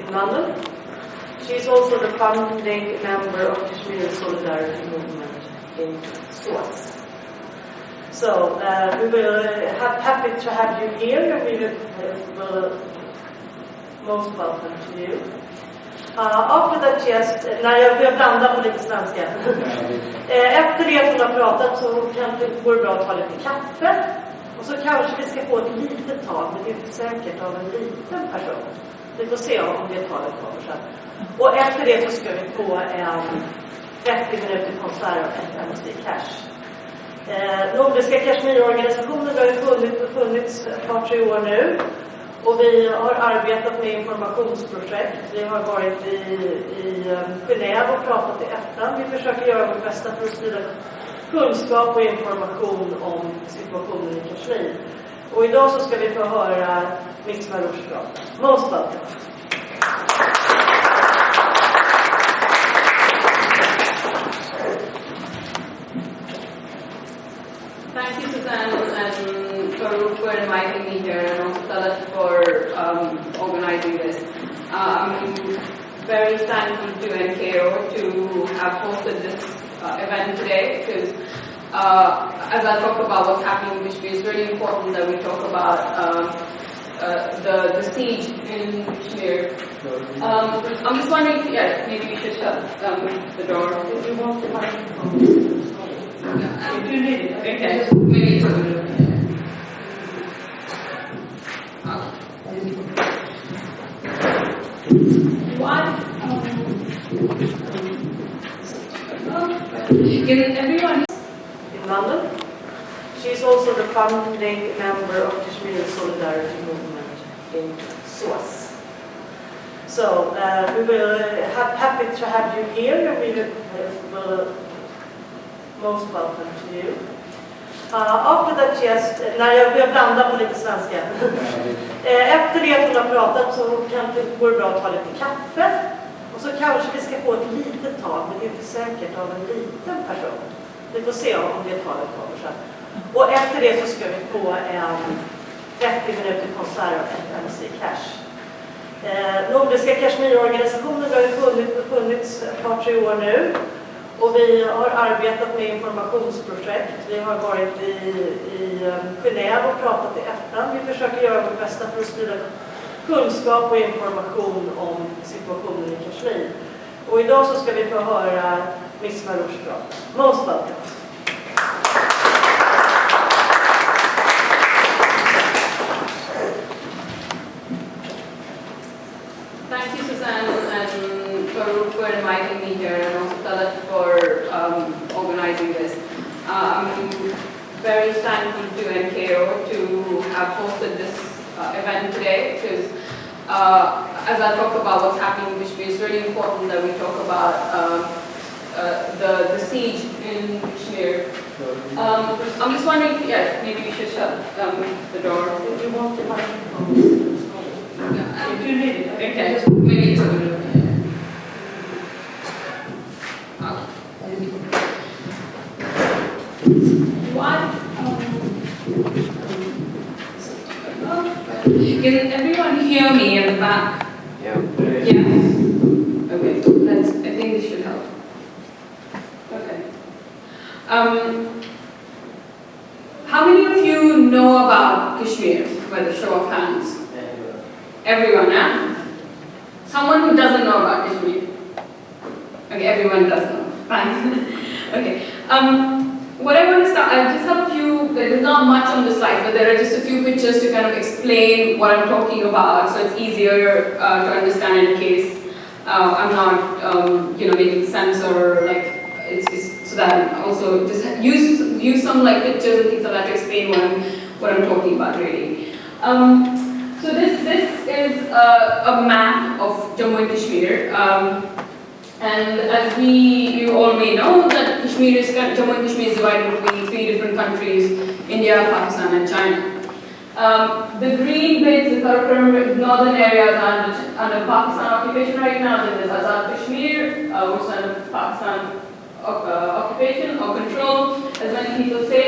in London. She's also the founding member of Kashmiri Solidarity Movement in Source. So we will happy to have you here, and we will most welcome to you. After that, yes, jag blandar på lite svenska. Efter det att hon har pratat så går det bra att ta lite kaffe. Och så kanske vi ska få ett litet tag, men det är inte säkert, av en liten person. Vi får se om det tar ett tag sen. Och efter det så ska vi få en 30 minuter konsert av MC Cash. Nordiska Kashmir Organisation har ju funnits ett par, 3 år nu. Och vi har arbetat med informationsprojekt. Vi har varit i Genève och pratat i FN. Vi försöker göra vårt bästa för att sprida kunskap och information om situationen i Kashmir. Och idag så ska vi få höra Mehroosh Tak. Most welcome. Thank you, Suzanne and Mehroosh for inviting me here, and also Talat for organizing this. I'm very thankful to NKO to have hosted this event today, because as I talk about what's happening in Kashmir, it's really important that we talk about the siege in Kashmir. I'm just wondering, maybe we should shut the door. If you want the microphone. If you need it. Okay, maybe it's Can everyone in London? She's also the founding member of Kashmiri Solidarity Movement in Source. So we will happy to have you here, and we will most welcome to you. After that, yes, jag blandar på lite svenska. Efter det att hon har pratat så går det bra att ta lite kaffe. Och så kanske vi ska få ett litet tag, men det är inte säkert, av en liten person. Vi får se om det tar ett tag sen. Och efter det så ska vi få en 30 minuter konsert av MC Cash. Nordiska Kashmir Organisation har ju funnits ett par, 3 år nu. Och vi har arbetat med informationsprojekt. Vi har varit i Genève och pratat i FN. Vi försöker göra vårt bästa för att sprida kunskap och information om situationen i Kashmir. Och idag så ska vi få höra Mehroosh Tak. Most welcome. Thank you, Suzanne and Mehroosh for inviting me here, and also Talat for organizing this. I'm very thankful to NKO to have hosted this event today, because as I talk about what's happening in Kashmir, it's really important that we talk about the siege in Kashmir. I'm just wondering, maybe we should shut the door. If you want the microphone. If you need it. Okay, maybe it's Can everyone hear me in the back? Yeah. Okay, I think this should help. Okay. How many of you know about Kashmir, by the show of hands? Everyone, yeah? Someone who doesn't know about Kashmir? Okay, everyone does know. Fine. Okay. What I want to start, I just have a few, there's not much on the slide, but there are just a few pictures to kind of explain what I'm talking about, so it's easier to understand in case I'm not, making sense, or like, it's so that I also just use some like pictures and things like that to explain what I'm talking about really. So this is a map of Jammu and Kashmir. And as you all may know, that Jammu and Kashmir is divided between 3 different countries: India, Pakistan, and China. The green bits, the current northern areas are under Pakistan occupation right now. Then there's Azadi Kashmir, which is under Pakistan occupation or control, as many people say.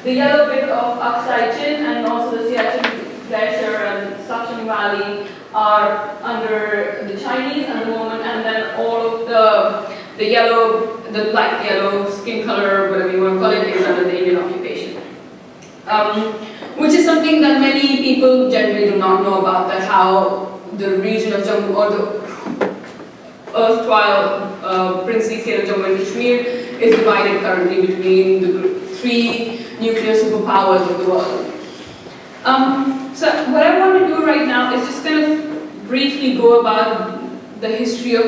The yellow bit of Aksai Chin and also the Siachen Glacier and Suction Valley are under the Chinese at the moment, and then all of the yellow, the light yellow skin color, whatever you want to call it, is under the Indian occupation. Which is something that many people generally do not know about, that how the region of Jammu, or the erstwhile princely state of Jammu and Kashmir, is divided currently between the three nuclear superpowers of the world. So what I want to do right now is just kind of briefly go about the history of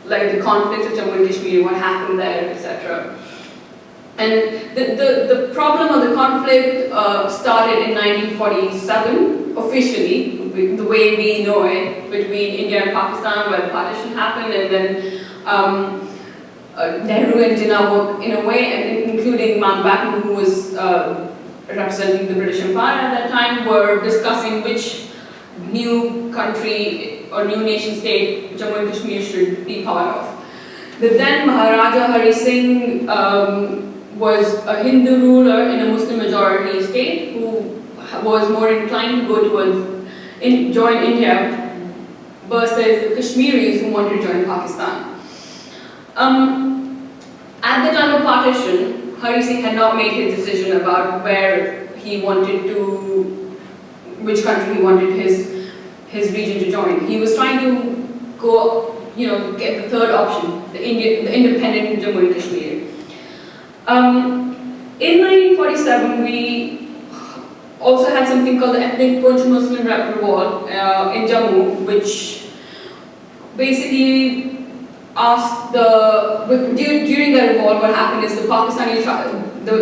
like the conflict of Jammu and Kashmir, what happened there, etc. And the problem of the conflict started in 1947, officially, the way we know it, between India and Pakistan, where the partition happened, and then Nehru and Jinnah, in a way, and including Mountbatten, who was representing the British Empire at that time, were discussing which new country or new nation state Jammu and Kashmir should be part of. The then Maharaja Hari Singh was a Hindu ruler in a Muslim majority state who was more inclined to go towards join India versus the Kashmiris who wanted to join Pakistan. At the time of partition, Hari Singh had not made his decision about where he wanted to, which country he wanted his region to join. He was trying to go, get the third option, the independent Jammu and Kashmir. In 1947, we also had something called the ethnic Muslim revolt in Jammu, which basically asked during the revolt, what happened is the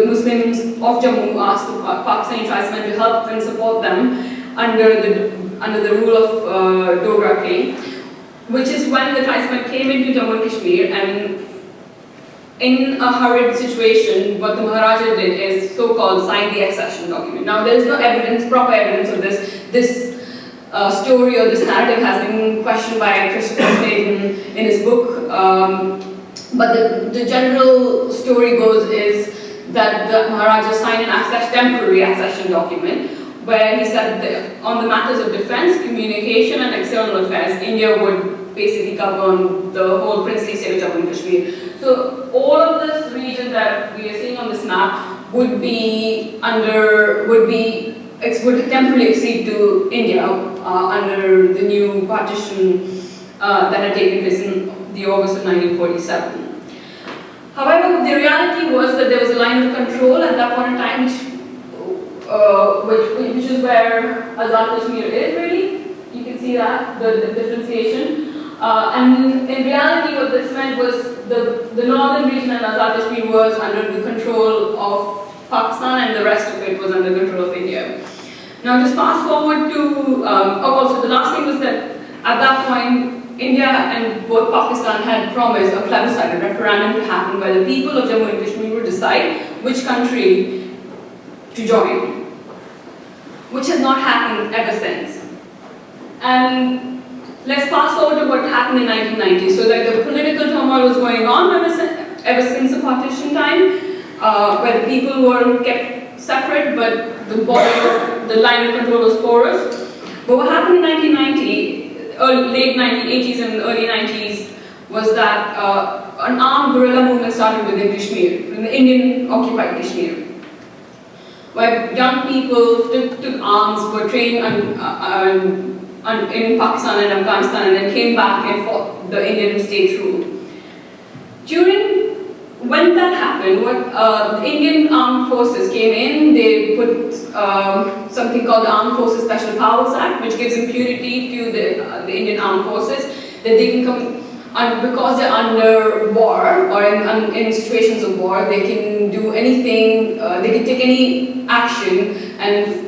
Muslims of Jammu asked the Pakistani tribesmen to help and support them under the rule of Dogra Claim, which is when the tribesmen came into Jammu and Kashmir, and in a hurried situation, what the Maharaja did is so-called sign the accession document. Now, there is no evidence, proper evidence of this. This story or this narrative has been questioned by Christopher Snedden in his book, but the general story goes is that the Maharaja signed an temporary accession document where he said that on the matters of defense, communication and external affairs, India would basically govern the whole princely state of Jammu and Kashmir. So all of this region that we are seeing on this map would temporarily accede to India under the new partition that had taken place in the August of 1947. However, the reality was that there was a line of control at that point in time, which is where Azad Kashmir is really. You can see that, the differentiation. And in reality, what this meant was the northern region and Azad Kashmir was under the control of Pakistan, and the rest of it was under control of India. Now, just fast forward to, also the last thing was that at that point, India and both Pakistan had promised a plebiscite, a referendum to happen where the people of Jammu and Kashmir would decide which country to join, which has not happened ever since. And let's fast forward to what happened in 1990. So the political turmoil was going on ever since the partition time, where the people were kept separate, but the line of control was porous. But what happened in 1990, late 1980s and early 90s, was that an armed guerrilla movement started within Kashmir, in the Indian-occupied Kashmir, where young people took arms, were trained in Pakistan and Afghanistan, and then came back and fought the Indian state rule. When that happened, the Indian armed forces came in. They put something called the Armed Forces Special Powers Act, which gives impunity to the Indian armed forces, that they can come, because they're under war or in situations of war, they can do anything, they can take any action and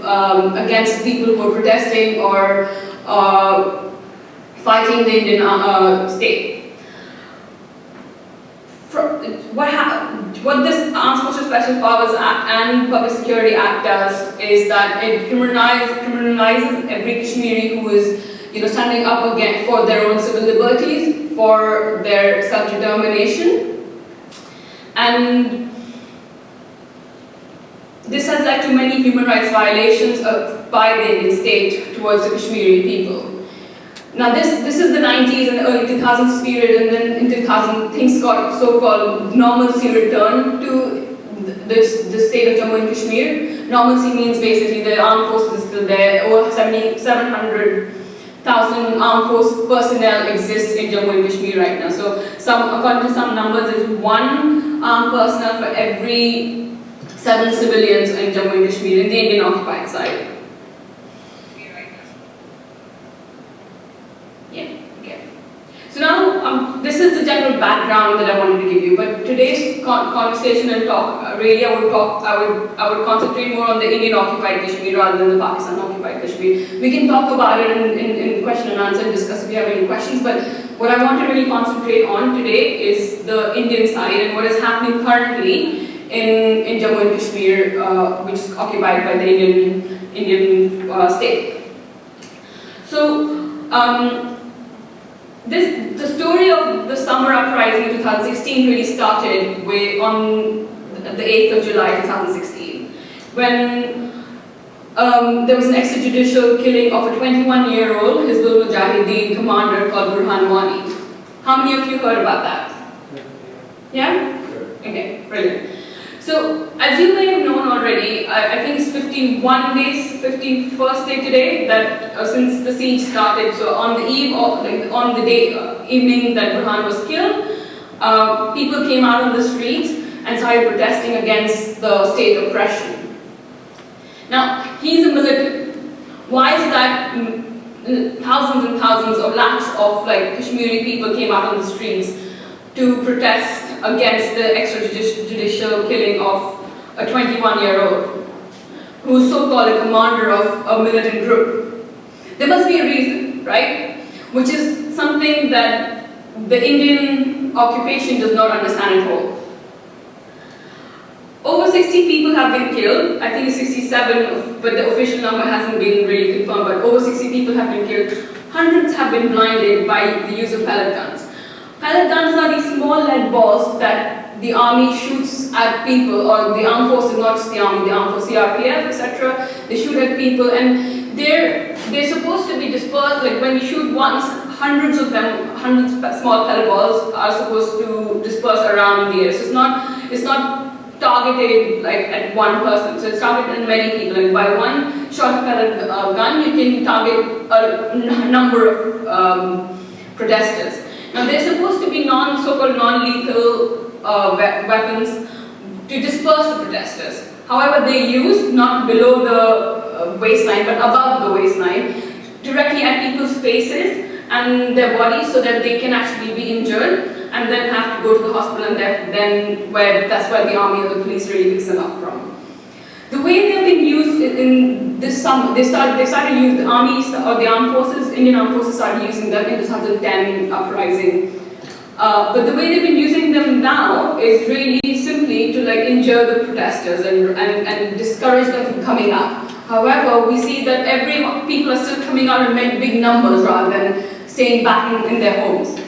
against people who are protesting or fighting the Indian state. What this Armed Forces Special Powers Act and Public Security Act does is that it criminalizes every Kashmiri who is, standing up again for their own civil liberties, for their self-determination, and this has led to many human rights violations by the Indian state towards the Kashmiri people. Now this is the 90s and the early 2000s period, and then in 2000 things got so-called normalcy returned to the state of Jammu and Kashmir. Normalcy means basically the armed forces is still there. Over 700,000 armed force personnel exist in Jammu and Kashmir right now. So according to some numbers, there's one armed personnel for every 7 civilians in Jammu and Kashmir in the Indian occupied side. So now, this is the general background that I wanted to give you. But today's conversation and talk, really, I would concentrate more on the Indian occupied Kashmir rather than the Pakistan occupied Kashmir. We can talk about it in question and answer and discuss if you have any questions. But what I want to really concentrate on today is the Indian side and what is happening currently in Jammu and Kashmir, which is occupied by the Indian state. So. The story of the summer uprising in 2016 really started on the 8th of July 2016, when there was an extrajudicial killing of a 21-year-old Hizbul Mujahideen commander called Burhan Wani. How many of you heard about that? Yeah? Okay, brilliant. So, as you may have known already, I think it's 51 days, 51st day today, that since the siege started. So on the eve of, on the evening that Burhan was killed, people came out on the streets and started protesting against the state oppression. Now, he's a militant. Why is that thousands and thousands of lakhs of Kashmiri people came out on the streets to protest against the extrajudicial killing of a 21-year-old who is so-called a commander of a militant group? There must be a reason, right? Which is something that the Indian occupation does not understand at all. Over 60 people have been killed. I think it's 67, but the official number hasn't been really confirmed, but over 60 people have been killed. Hundreds have been blinded by the use of pellet guns. Pellet guns are these small lead balls that the army shoots at people, or the armed forces, not just the army, the armed forces, CRPF, etc. They shoot at people, and they're supposed to be dispersed. Like when you shoot once, hundreds of them, hundreds of small pellet balls are supposed to disperse around the air. So it's not targeted at one person. So it's targeted at many people. Like by one shot of pellet gun, you can target a number of protesters. Now they're supposed to be so-called non-lethal weapons to disperse the protesters. However, they use not below the waistline but above the waistline, directly at people's faces and their bodies, so that they can actually be injured and then have to go to the hospital, and that's where the army or the police really picks them up from. The way they've been used in this summer, they started using the armies or the armed forces, Indian armed forces started using them in the 2010 uprising. But the way they've been using them now is really simply to injure the protesters and discourage them from coming out. However, we see that people are still coming out in big numbers rather than staying back in their homes.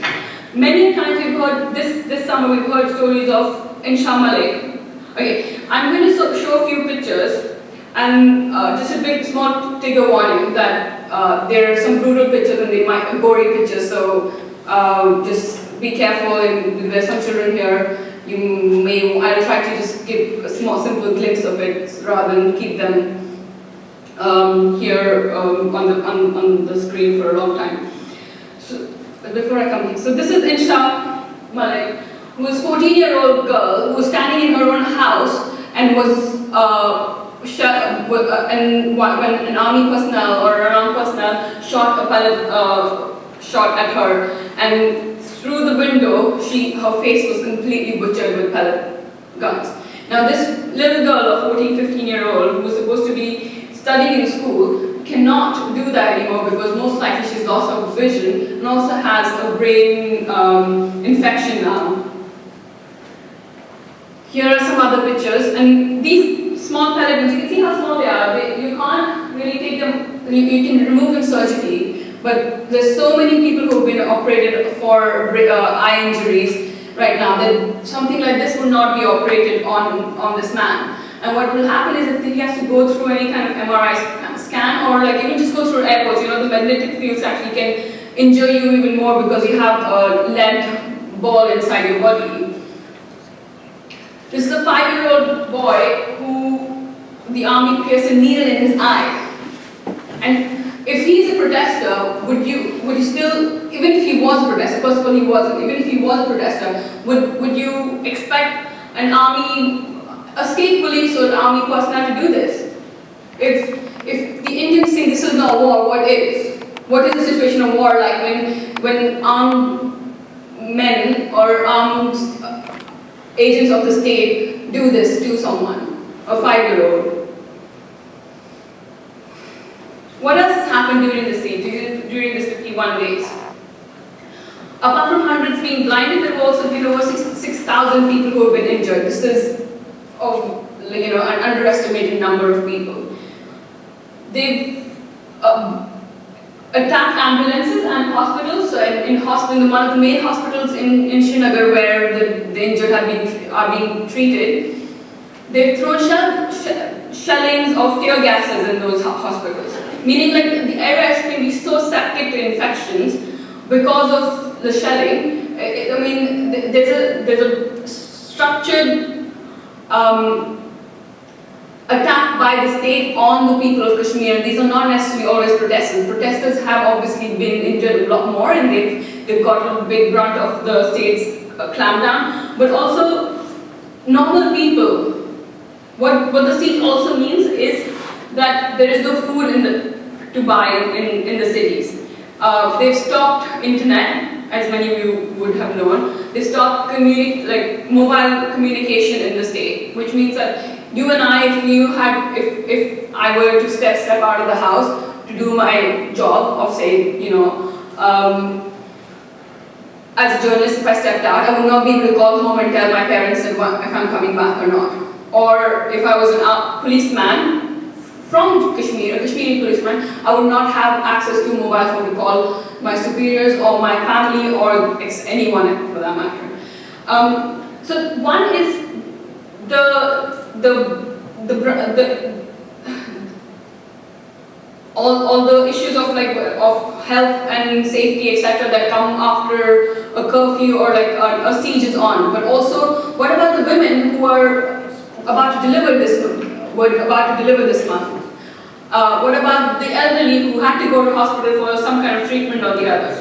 Many times we've heard, this summer we've heard stories of Insha Malik. Okay, I'm going to show a few pictures, and just a big small trigger warning that there are some brutal pictures and they might be gory pictures, so just be careful. And there's some children here, I'll try to just give a small simple glimpse of it rather than keep them here on the screen for a long time. So before I come here, so this is Insha Malik, who was a 14-year-old girl who was standing in her own house and was shot, and when an army personnel or an armed personnel shot a pellet shot at her, and through the window, her face was completely butchered with pellet guns. Now this little girl of 14, 15-year-old who was supposed to be studying in school cannot do that anymore because most likely she's lost her vision and also has a brain infection now. Here are some other pictures, and these small pellet guns, you can see how small they are. You can't really take them, you can remove them surgically, but there's so many people who have been operated for eye injuries right now that something like this would not be operated on this man. And what will happen is if he has to go through any kind of MRI scan, or even just go through airports, the magnetic fields actually can injure you even more because you have a lead ball inside your body. This is a 5-year-old boy who the army pierced a needle in his eye. And if he's a protester, would you still, even if he was a protester, first of all he wasn't, even if he was a protester, would you expect an army, a state police or an army personnel to do this? If the Indians say this is not war, what is? What is the situation of war like when armed men or armed agents of the state do this to someone, a 5-year-old? What else has happened during the siege, during these 51 days? Apart from hundreds being blinded, there have also been over 6,000 people who have been injured. This is an underestimated number of people. They've attacked ambulances and hospitals. So in one of the main hospitals in Srinagar, where the injured are being treated, they've thrown shellings of tear gases in those hospitals. Meaning, like, the areas can be so septic to infections because of the shelling. I mean, there's a structured attack by the state on the people of Kashmir. These are not necessarily always protesters. Protesters have obviously been injured a lot more, and they've got a big brunt of the state's clampdown. But also, normal people. What the siege also means is that there is no food to buy in the cities. They've stopped internet, as many of you would have known. They stopped mobile communication in the state, which means that you and I, if I were to step out of the house to do my job of, say, as a journalist, if I stepped out, I would not be able to call home and tell my parents if I'm coming back or not. Or if I was a policeman from Kashmir, a Kashmiri policeman, I would not have access to a mobile phone to call my superiors or my family or anyone for that matter. So one is all the issues of health and safety, etc., that come after a curfew or a siege is on. But also, what about the women who are about to deliver this month? What about the elderly who had to go to hospital for some kind of treatment or the other?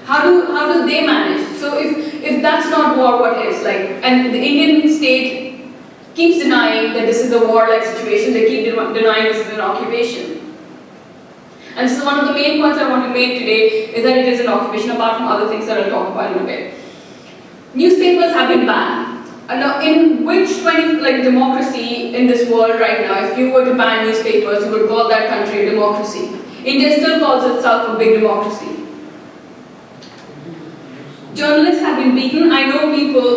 How do they manage? So if that's not war, what is? And the Indian state keeps denying that this is a war-like situation. They keep denying this is an occupation. And this is one of the main points I want to make today, is that it is an occupation, apart from other things that I'll talk about in a bit. Newspapers have been banned. Now, in which democracy in this world right now, if you were to ban newspapers, you would call that country a democracy? India still calls itself a big democracy. Journalists have been beaten. I know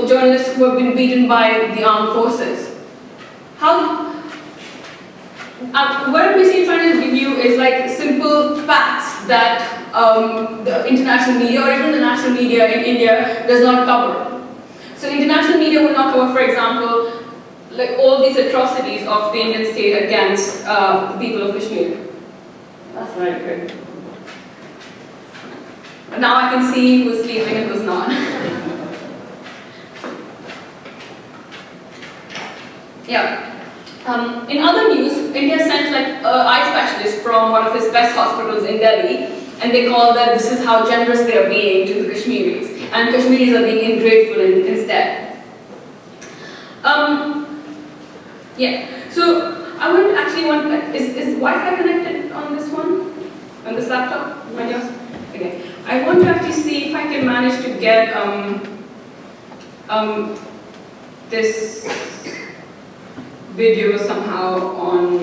journalists who have been beaten by the armed forces. What I'm basically trying to give you is simple facts that the international media or even the national media in India does not cover. So international media will not cover, for example, all these atrocities of the Indian state against the people of Kashmir. That's very good. But now I can see who was sleeping and who was not. Yeah. In other news, India sent an eye specialist from one of his best hospitals in Delhi, and they call that this is how generous they are being to the Kashmiris, and Kashmiris are being ungrateful instead. Yeah. So I would actually is Wi-Fi connected on this one, on this laptop? Okay. I want to actually see if I can manage to get this video somehow on.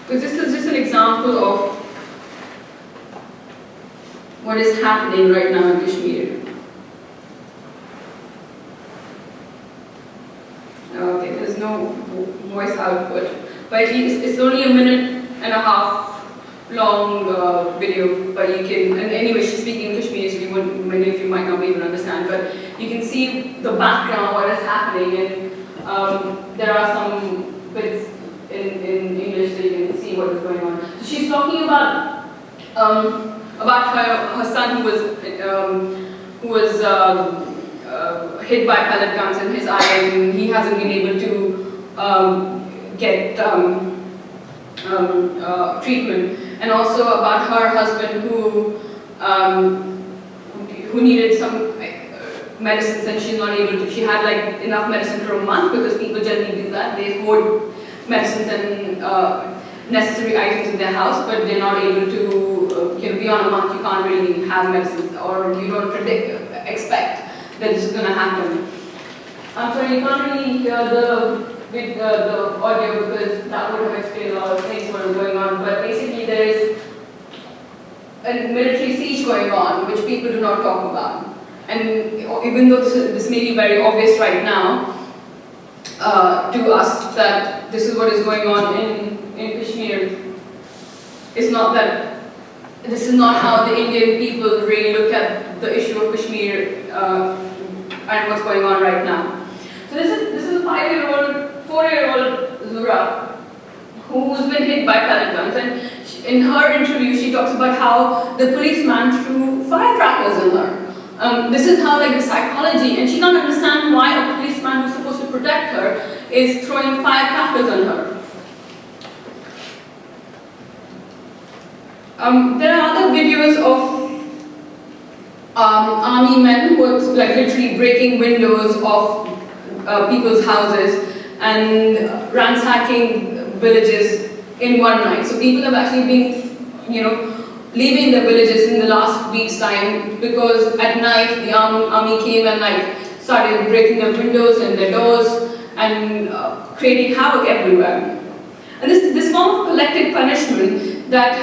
Because this is just an example of what is happening right now in Kashmir. Okay, there's no voice output, but it's only a minute and a half long video, but you can, and anyway, she's speaking in Kashmiri, so many of you might not be able to understand, but you can see the background, what is happening, and there are some bits in English just so you can see what is going on. So she's talking about her son who was hit by pellet guns in his eye, and he hasn't been able to get treatment, and also about her husband who needed some medicines, and she's not able to. She had like enough medicine for a month, because people generally do that. They hoard medicines and necessary items in their house, but they're not able to, beyond a month you can't really have medicines, or you don't expect that this is going to happen. I'm sorry, you can't really hear the audio, because that would have explained a lot of things what is going on, but basically there is a military siege going on, which people do not talk about. And even though this may be very obvious right now to us, that this is what is going on in Kashmir, it's not that, this is not how the Indian people really look at the issue of Kashmir and what's going on right now. So this is a 4-year-old Zura who's been hit by pellet guns, and in her interview she talks about how the policeman threw firecrackers in her. This is how, like, the psychology, and she can't understand why a policeman who's supposed to protect her is throwing firecrackers on her. There are other videos of army men who are like literally breaking windows of people's houses and ransacking villages in one night. So people have actually been, leaving the villages in the last week's time, because at night the army came and started breaking their windows and their doors and creating havoc everywhere. And this form of collective punishment that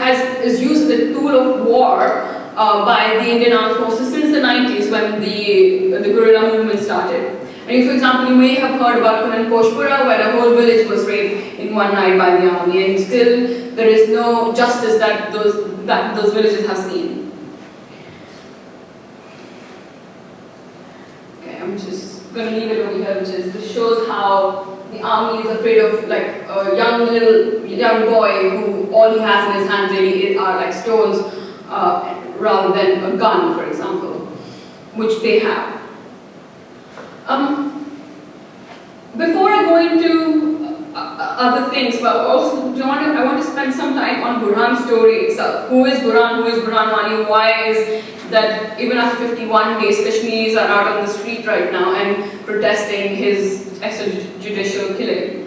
is used as a tool of war by the Indian Armed Forces since the 90s, when the guerrilla movement started. And for example, you may have heard about Koshpura, where a whole village was raped in one night by the army, and still there is no justice that those villages have seen. Okay, I'm just going to leave it over here, this shows how the army is afraid of a young boy who all he has in his hands really are like stones, rather than a gun, for example, which they have. Before I go into other things, but also I want to spend some time on Burhan's story itself. Who is Burhan? Who is Burhan Wani? Why is that even after 51 days, Kashmiris are out on the street right now and protesting his extrajudicial killing?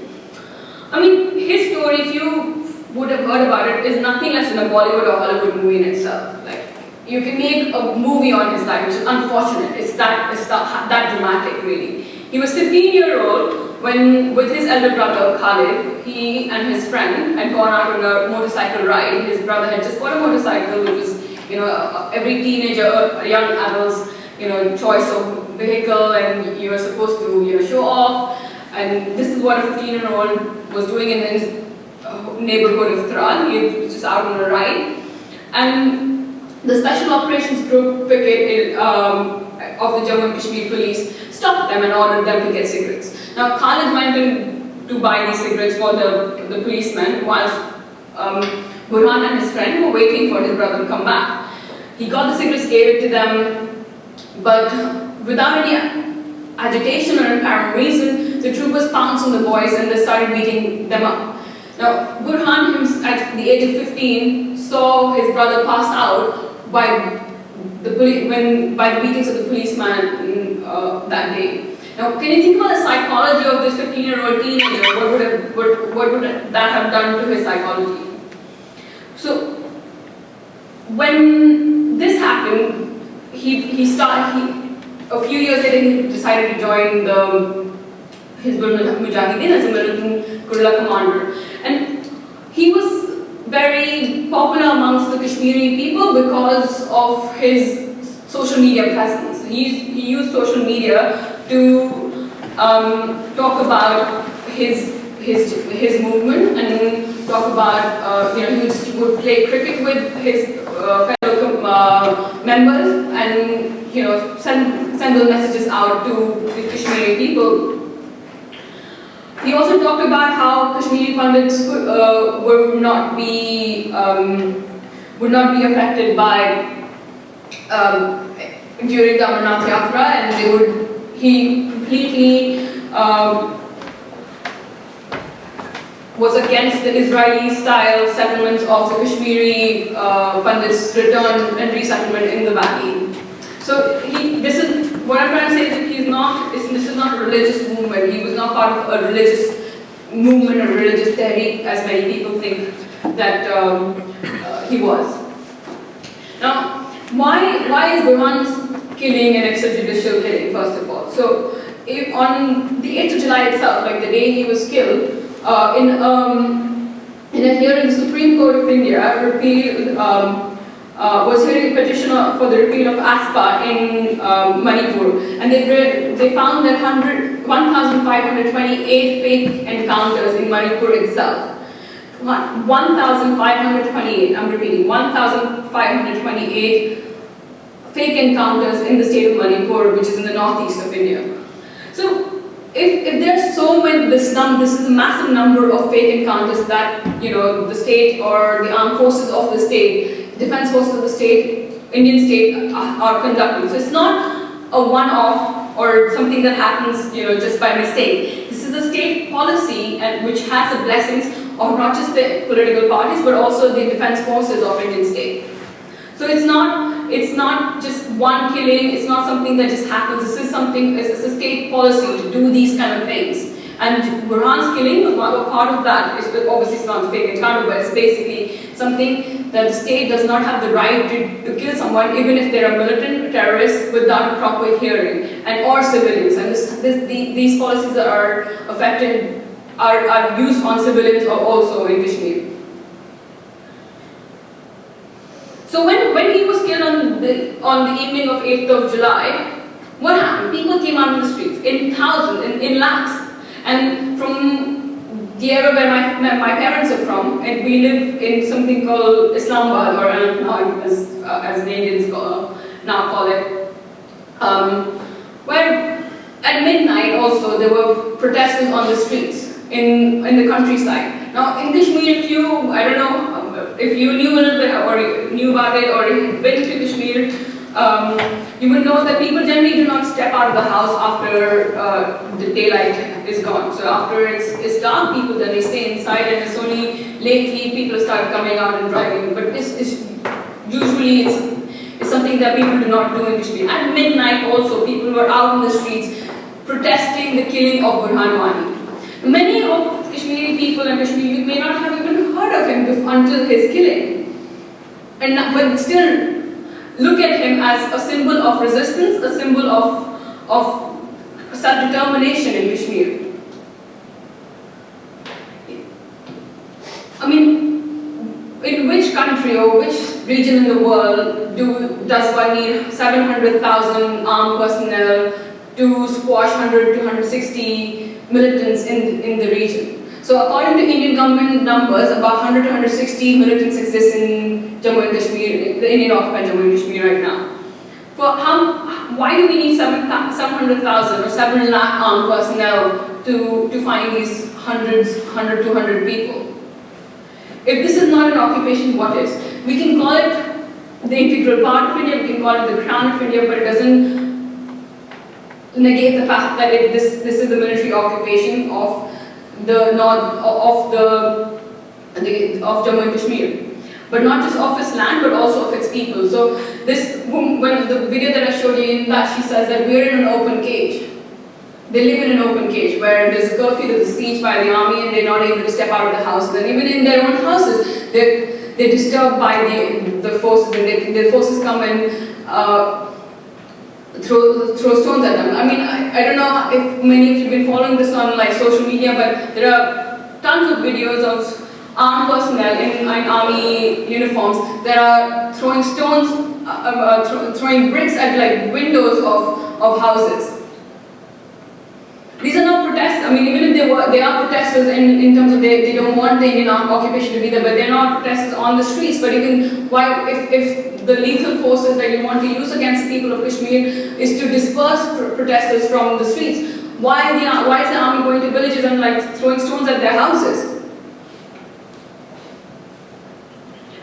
I mean, his story, if you would have heard about it, is nothing less than a Bollywood or Hollywood movie in itself. You can make a movie on his life, which is unfortunate. It's that dramatic, really. He was 15-year-old when, with his elder brother Khalid, he and his friend had gone out on a motorcycle ride. His brother had just bought a motorcycle, which was, every teenager, young adult's, choice of vehicle, and you were supposed to, show off. And this is what a 15-year-old was doing in his neighborhood of Tran. He was just out on a ride, and the Special Operations Group picket of the Jammu and Kashmir police stopped them and ordered them to get cigarettes. Now, Khalid went in to buy these cigarettes for the policemen, whilst Burhan and his friend were waiting for his brother to come back. He got the cigarettes, gave it to them, but without any agitation or apparent reason, the troopers pounced on the boys and they started beating them up. Now, Burhan, at the age of 15, saw his brother pass out by the beatings of the policeman that day. Now, can you think about the psychology of this 15-year-old teenager? What would that have done to his psychology? So, when this happened, a few years later, he decided to join the Hizbul Mujahideen as a militant guerrilla commander. And he was very popular amongst the Kashmiri people because of his social media presence. He used social media to talk about his movement and talk about, he would play cricket with his fellow members and, send those messages out to the Kashmiri people. He also talked about how Kashmiri Pandits would not be affected by during the Amarnath Yatra, and he completely was against the Israeli-style settlements of the Kashmiri Pandits' return and resettlement in the valley. So this is what I'm trying to say is that this is not a religious movement. He was not part of a religious movement or religious tehreek, as many people think that he was. Now, why is Burhan's killing an extrajudicial killing, first of all? So, on the 8th of July itself, like the day he was killed, in a hearing, the Supreme Court of India was hearing a petition for the repeal of ASPA in Manipur, and they found that 1,528 fake encounters in Manipur itself. 1,528, I'm repeating, 1,528 fake encounters in the state of Manipur, which is in the northeast of India. So, if there's so many, this is a massive number of fake encounters that the state or the armed forces of the state, defense forces of the state, Indian state are conducting. So it's not a one-off or something that happens just by mistake. This is a state policy and which has the blessings of not just the political parties but also the defense forces of Indian state. So it's not just one killing, it's not something that just happens. This is something, it's a state policy to do these kind of things. And Burhan's killing was not a part of that. Obviously it's not a fake encounter, but it's basically something that the state does not have the right to kill someone, even if they are militant terrorists without a proper hearing, or civilians. And these policies that are affected are used on civilians also in Kashmir. So when he was killed on the evening of 8th of July, what happened? People came out in the streets in thousands, in lakhs. And from the area where my parents are from, and we live in something called Islamabad, or as the Indians now call it, where at midnight also there were protesters on the streets in the countryside. Now in Kashmir, I don't know if you knew a little bit or knew about it or been to Kashmir, you would know that people generally do not step out of the house after the daylight is gone. So after it's dark, people then they stay inside, and it's only lately people start coming out and driving. But usually it's something that people do not do in Kashmir. At midnight also, people were out in the streets protesting the killing of Burhan Wani. Many of Kashmiri people and Kashmiri may not have even heard of him until his killing, but still look at him as a symbol of resistance, a symbol of self-determination in Kashmir. I mean, in which country or which region in the world does one need 700,000 armed personnel to squash 100 to 160 militants in the region? So according to Indian government numbers, about 100 to 160 militants exist in Jammu and Kashmir, the Indian occupied Jammu and Kashmir right now. Why do we need 700,000 or 7 lakh armed personnel to find these 100 to 200 people? If this is not an occupation, what is? We can call it the integral part of India, we can call it the crown of India, but it doesn't negate the fact that this is a military occupation of the north of Jammu and Kashmir, but not just of its land, but also of its people. So when the video that I showed you in that, she says that we're in an open cage. They live in an open cage where there's a curfew, there's a siege by the army, and they're not able to step out of the house. And even in their own houses, they're disturbed by the forces, and the forces come and throw stones at them. I mean, I don't know if many of you have been following this on social media, but there are tons of videos of armed personnel in army uniforms that are throwing stones, throwing bricks at windows of houses. These are not protests. I mean, even if they are protesters in terms of they don't want the Indian occupation to be there, but they're not protesters on the streets. But even if the lethal forces that you want to use against the people of Kashmir is to disperse protesters from the streets, why is the army going to villages and like throwing stones at their houses?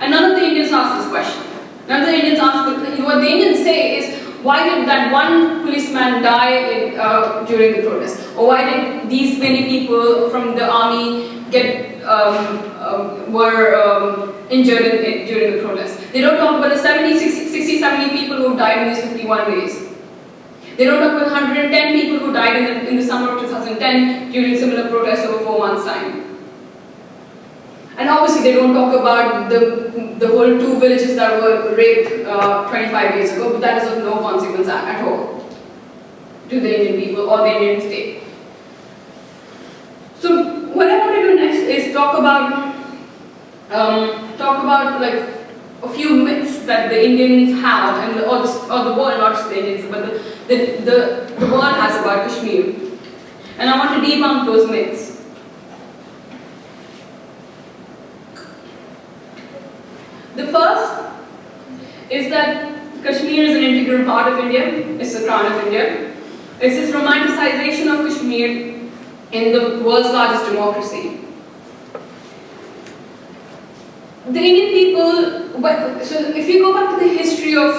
And none of the Indians ask this question. None of the Indians ask, what the Indians say is, why did that one policeman die during the protest? Or why did these many people from the army were injured during the protest? They don't talk about the 60, 70 people who died in these 51 days. They don't talk about the 110 people who died in the summer of 2010 during similar protests over 4 months' time. And obviously they don't talk about the whole 2 villages that were raped 25 years ago, but that is of no consequence at all to the Indian people or the Indian state. So what I want to do next is talk about like a few myths that the Indians have, and or the world, not just the Indians, but the world has about Kashmir. And I want to debunk those myths. The first is that Kashmir is an integral part of India, it's the crown of India. It's this romanticization of Kashmir in the world's largest democracy. The Indian people, so if you go back to the history of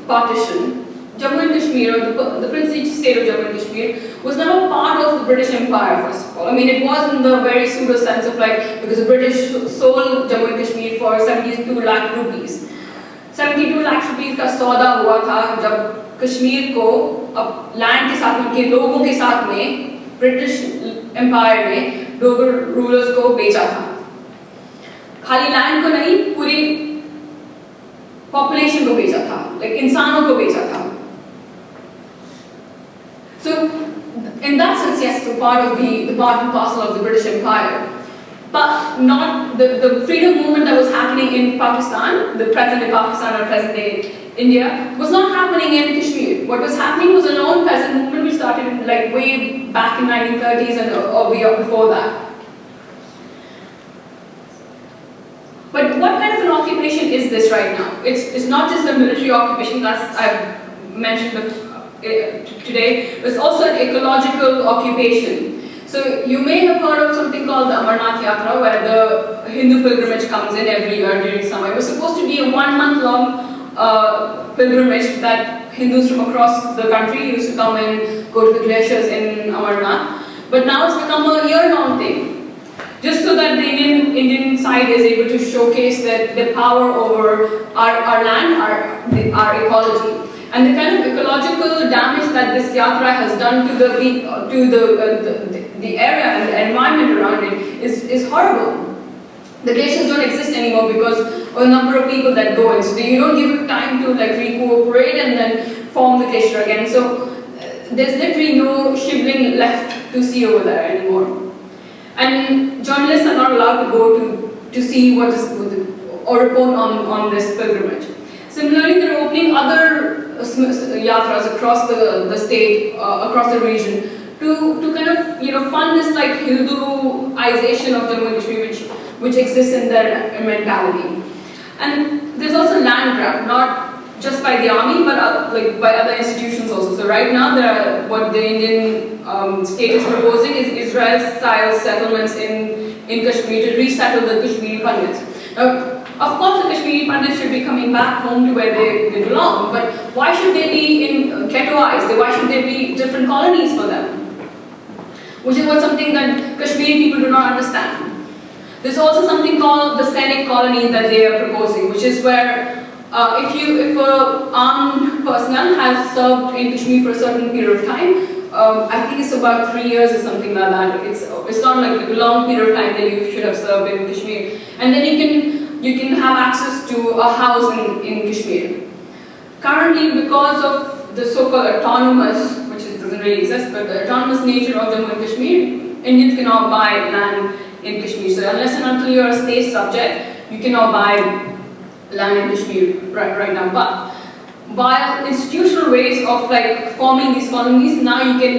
partition, Jammu and Kashmir, or the princely state of Jammu and Kashmir, was never part of the British Empire, first of all. I mean, it was in the very pseudo sense of like, because the British sold Jammu and Kashmir for 72 lakh rupees. 72 lakh rupees का सौदा हुआ था जब कश्मीर को अब land के साथ उनके लोगों के साथ में ब्रिटिश एम्पायर ने डोगर रूलर्स को बेचा था. खाली लैंड को नहीं, पूरी पॉपुलेशन को बेचा था, like इंसानों को बेचा था. So, in that sense, yes, it's part of the part and parcel of the British Empire, but not the freedom movement that was happening in Pakistan, the present-day Pakistan or present-day India, was not happening in Kashmir. What was happening was a known peasant movement which started like way back in 1930s and or before that. But what kind of an occupation is this right now? It's not just a military occupation, that's I've mentioned today, but it's also an ecological occupation. So you may have heard of something called the Amarnath Yatra, where the Hindu pilgrimage comes in every year during summer. It was supposed to be a 1-month-long pilgrimage that Hindus from across the country used to come and go to the glaciers in Amarnath. But now it's become a year-long thing, just so that the Indian side is able to showcase their power over our land, our ecology. And the kind of ecological damage that this yatra has done to the area and the environment around it is horrible. The glaciers don't exist anymore because of a number of people that go in. So you don't give it time to like recuperate and then form the glacier again. So there's literally no shivling left to see over there anymore. And journalists are not allowed to go to see what is or report on this pilgrimage. Similarly, they're opening other yatras across the state, across the region, to kind of fund this like Hinduization of Jammu and Kashmir, which exists in their mentality. And there's also land grab, not just by the army, but like by other institutions also. So right now, what the Indian state is proposing is Israel-style settlements in Kashmir to resettle the Kashmiri Pandits. Now, of course, the Kashmiri Pandits should be coming back home to where they belong, but why should they be in ghettoized? Why should there be different colonies for them? Which is something that Kashmiri people do not understand. There's also something called the Scenic colony that they are proposing, which is where if an armed personnel has served in Kashmir for a certain period of time, I think it's about 3 years or something like that. It's not like a long period of time that you should have served in Kashmir, and then you can have access to a house in Kashmir. Currently, because of the so-called autonomous, which doesn't really exist, but the autonomous nature of Jammu and Kashmir, Indians cannot buy land in Kashmir. So unless and until you're a state subject, you cannot buy land in Kashmir right now. But by institutional ways of like forming these colonies, now you can,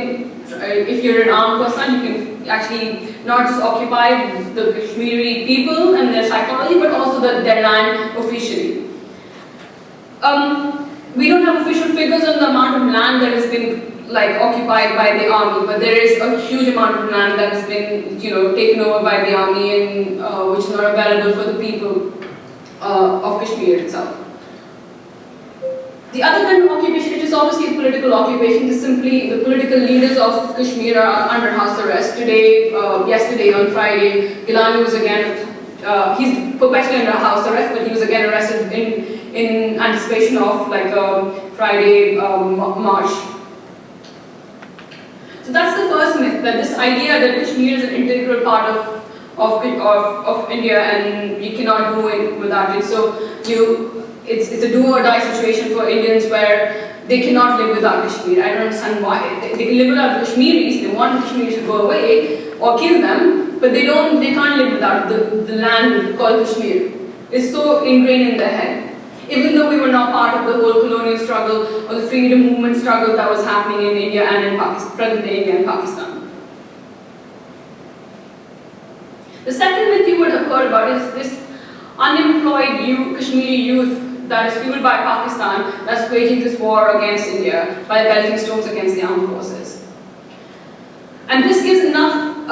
if you're an armed person, you can actually not just occupy the Kashmiri people and their psychology, but also their land officially. We don't have official figures on the amount of land that has been like occupied by the army, but there is a huge amount of land that has been, taken over by the army and which is not available for the people of Kashmir itself. The other kind of occupation, it is obviously a political occupation, is simply the political leaders of Kashmir are under house arrest. Today, yesterday on Friday, Gilani was again, he's perpetually under house arrest, but he was again arrested in anticipation of like a Friday march. So that's the first myth, that this idea that Kashmir is an integral part of India and you cannot do it without it. So it's a do or die situation for Indians where they cannot live without Kashmir. I don't understand why. They can live without the Kashmiris, they want the Kashmiris to go away or kill them, but they can't live without the land called Kashmir. It's so ingrained in their head. Even though we were not part of the whole colonial struggle or the freedom movement struggle that was happening in India and in Pakistan, present-day India and Pakistan. The second myth you would have heard about is this unemployed Kashmiri youth that is fueled by Pakistan that's waging this war against India by pelting stones against the armed forces. And this gives enough,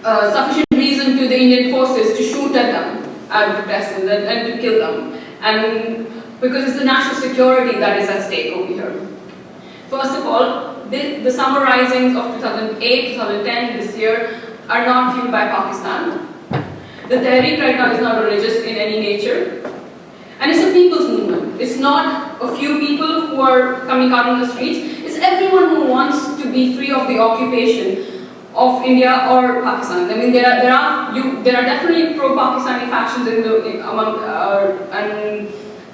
sufficient reason to the Indian forces to shoot at them, at the protesters, and to kill them. And because it's the national security that is at stake over here. First of all, the summer risings of 2008, 2010, this year, are not fueled by Pakistan. The Tehreek right now is not religious in any nature. And it's a people's movement. It's not a few people who are coming out on the streets. It's everyone who wants to be free of the occupation of India or Pakistan. I mean, there are definitely pro-Pakistani factions and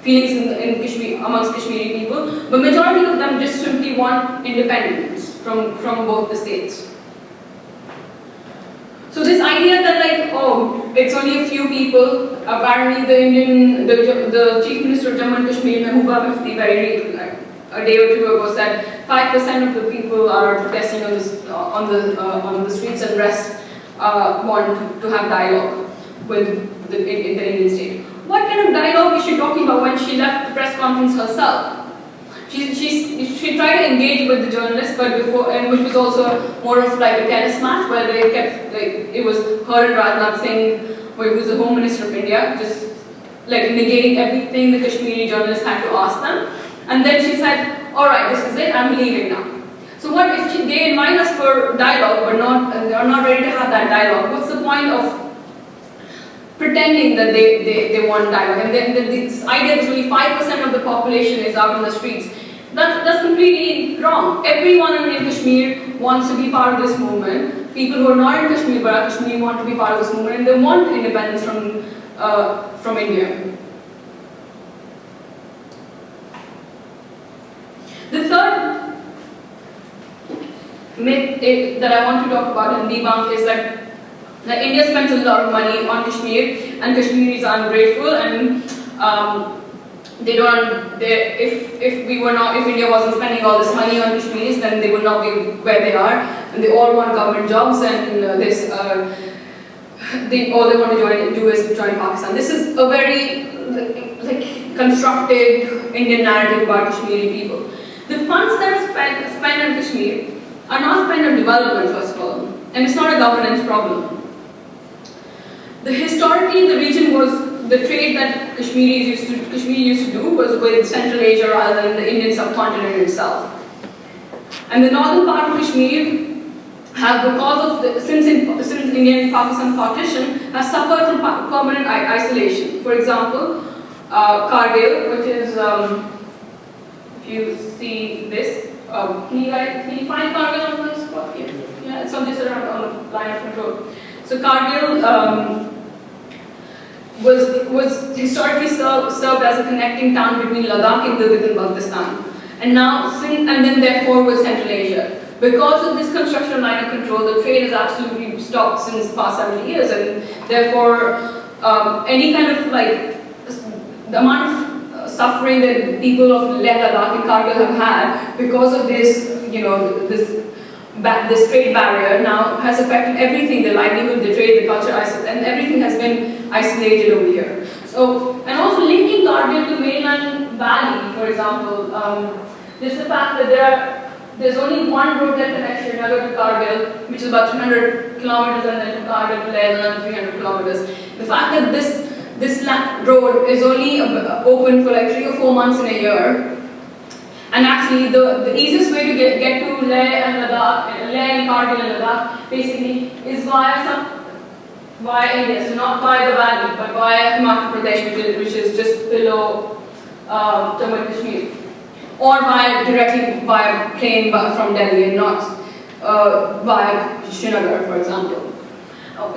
feelings in Kashmir amongst Kashmiri people, but majority of them just simply want independence from both the states. So this idea that it's only a few people. Apparently, the Chief Minister of Jammu and Kashmir, Mehroosh Tak, a day or two ago said 5% of the people are protesting on the streets, and rest want to have dialogue with the Indian state. What kind of dialogue is she talking about when she left the press conference herself? She tried to engage with the journalists, but which was also more of like a tennis match where they kept it was her and Rajnath Singh, who was the Home Minister of India, just like negating everything the Kashmiri journalists had to ask them. And then she said, "All right, this is it. I'm leaving now." So what if they invite us for dialogue, but they are not ready to have that dialogue? What's the point of pretending that they want dialogue? And then this idea that only 5% of the population is out on the streets. That's completely wrong. Everyone in Kashmir wants to be part of this movement. People who are not in Kashmir but are Kashmir want to be part of this movement, and they want independence from India. The third myth that I want to talk about and debunk is that India spends a lot of money on Kashmir and Kashmiris are ungrateful, and if India wasn't spending all this money on Kashmiris, then they would not be where they are, and they all want government jobs, and all they want to do is join Pakistan. This is a very constructed Indian narrative about Kashmiri people. The funds that are spent on Kashmir are not spent on development, first of all, and it's not a governance problem. Historically, the region was the trade that Kashmir used to do was with Central Asia rather than the Indian subcontinent itself. And the northern part of Kashmir since India and Pakistan partition, has suffered from permanent isolation. For example, Kargil, which is, if you see this, can you find Kargil on the spot here? Yeah, it's on this around on the line of control. So Kargil was historically served as a connecting town between Ladakh and Gilgit and Baltistan, and then therefore was Central Asia. Because of this construction of line of control, the trade has absolutely stopped since the past 70 years, and therefore any kind of the amount of suffering that people of Leh Ladakh and Kargil have had because of this, this trade barrier now has affected everything: the livelihood, the trade, the culture, and everything has been isolated over here. So, and also linking Kargil to mainland valley, for example, There's the fact that there's only one road that connects Srinagar to Kargil, which is about 300 kilometers, and then to Kargil to Leh, another 300 kilometers. The fact that this road is only open for like 3 or 4 months in a year, and actually the easiest way to get to Leh and Ladakh, Leh and Kargil and Ladakh, basically, is via India. So not by the valley, but via Himachal Pradesh, which is just below Jammu and Kashmir. Or directly via plane from Delhi and not via Srinagar, for example.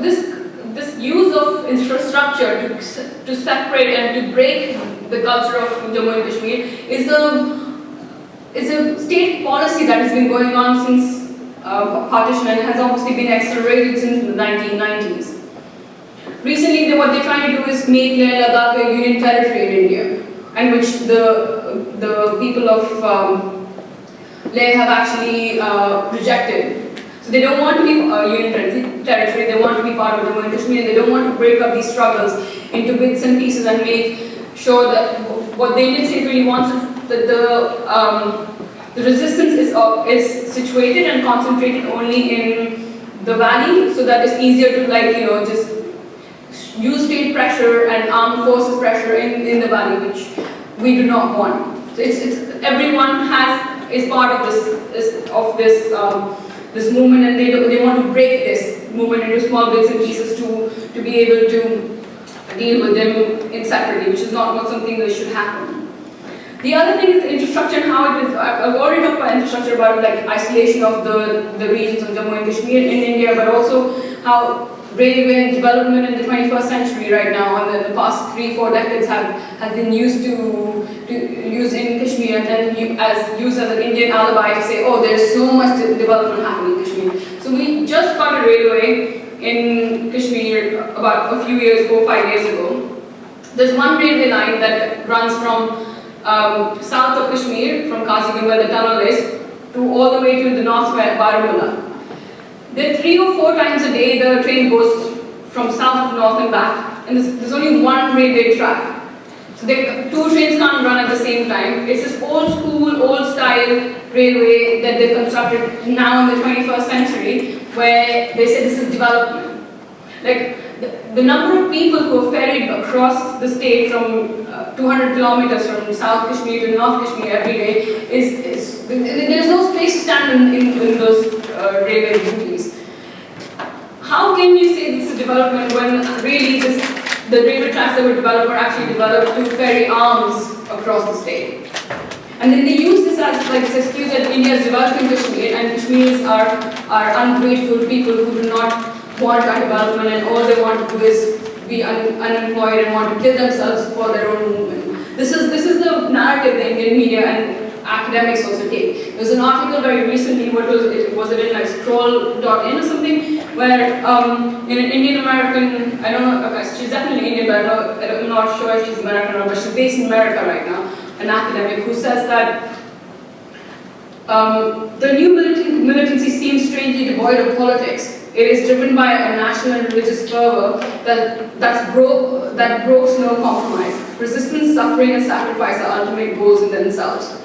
This use of infrastructure to separate and to break the culture of Jammu and Kashmir is a state policy that has been going on since partition and has obviously been accelerated since the 1990s. Recently, what they're trying to do is make Leh Ladakh a union territory in India, and which the people of Leh have actually rejected. So they don't want to be union territory, they want to be part of Jammu and Kashmir, and they don't want to break up these struggles into bits and pieces and make sure that what the Indian state really wants is that the resistance is situated and concentrated only in the valley, so that it's easier to just use state pressure and armed forces pressure in the valley, which we do not want. So everyone is part of this movement, and they want to break this movement into small bits and pieces to be able to deal with them separately, which is not something that should happen. The other thing is infrastructure and how it is. I've already talked about infrastructure, about like isolation of the regions of Jammu and Kashmir in India, but also how railway and development in the 21st century right now, and the past 3-4 decades have been used to use in Kashmir, and then used as an Indian alibi to say, oh, there's so much development happening in Kashmir. So we just got a railway in Kashmir about a few years, 4 or 5 years ago. There's one railway line that runs from south of Kashmir, from Kazigund where the tunnel is, to all the way to the north where Baramulla. Then 3 or 4 times a day the train goes from south to north and back, and there's only one railway track. So 2 trains can't run at the same time. It's this old school, old style railway that they've constructed now in the 21st century, where they say this is development. Like the number of people who are ferried across the state from 200 kilometers from South Kashmir to North Kashmir every day there's no space to stand in those railway duties. How can you say this is development when really the railway tracks that were developed were actually developed to ferry arms across the state? And then they use this as like this excuse that India is developing Kashmir, and Kashmiris are ungrateful people who do not want our development, and all they want to do is be unemployed and want to kill themselves for their own movement. This is the narrative the Indian media and academics also take. There was an article very recently, was it in like scroll.in or something, where in an Indian American, I don't know, okay, she's definitely Indian, but I'm not sure if she's American or not, but she's based in America right now, an academic who says that the new militancy seems strangely devoid of politics. It is driven by a national and religious fervor that brokes no compromise. Resistance, suffering, and sacrifice are ultimate goals in themselves.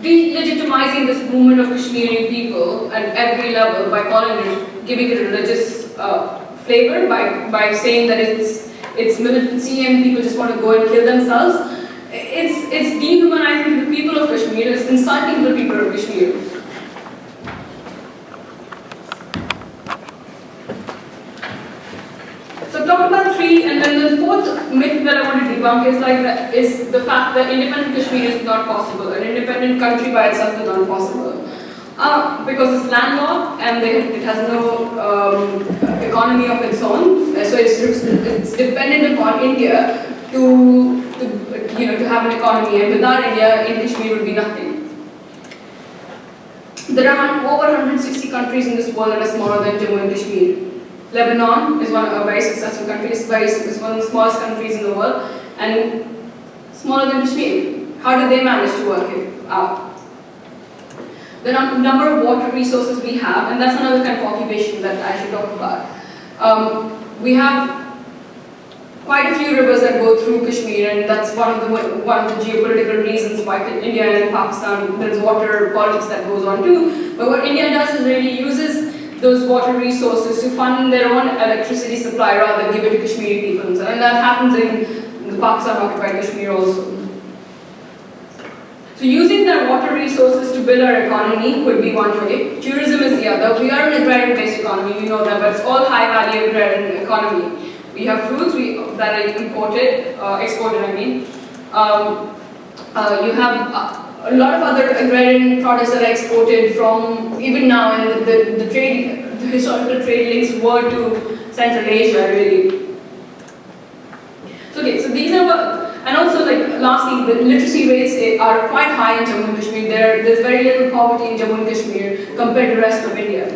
Delegitimizing this movement of Kashmiri people at every level by giving it a religious flavor, by saying that it's militancy and people just want to go and kill themselves. It's dehumanizing the people of Kashmir. It's insulting the people of Kashmir. So talk about 3, and then the 4th myth that I want to debunk is the fact that independent Kashmir is not possible. An independent country by itself is not possible. Because it's landlocked and it has no economy of its own, so it's dependent upon India to have an economy, and without India, in Kashmir would be nothing. There are over 160 countries in this world that are smaller than Jammu and Kashmir. Lebanon is one of a very successful country. It's one of the smallest countries in the world, and smaller than Kashmir. How did they manage to work it out? The number of water resources we have, and that's another kind of occupation that I should talk about. We have quite a few rivers that go through Kashmir, and that's one of the geopolitical reasons why India and Pakistan, there's water politics that goes on too. But what India does is really uses those water resources to fund their own electricity supply rather than give it to Kashmiri people. And that happens in the Pakistan-occupied Kashmir also. So using their water resources to build our economy could be one way. Tourism is the other. We are an agrarian-based economy, we know that, but it's all high-value agrarian economy. We have fruits that are exported, I mean. You have a lot of other agrarian products that are exported from, even now, and the historical trade links were to Central Asia, really. So, okay, so these are, and also, like, lastly, the literacy rates are quite high in Jammu and Kashmir. There's very little poverty in Jammu and Kashmir compared to the rest of India.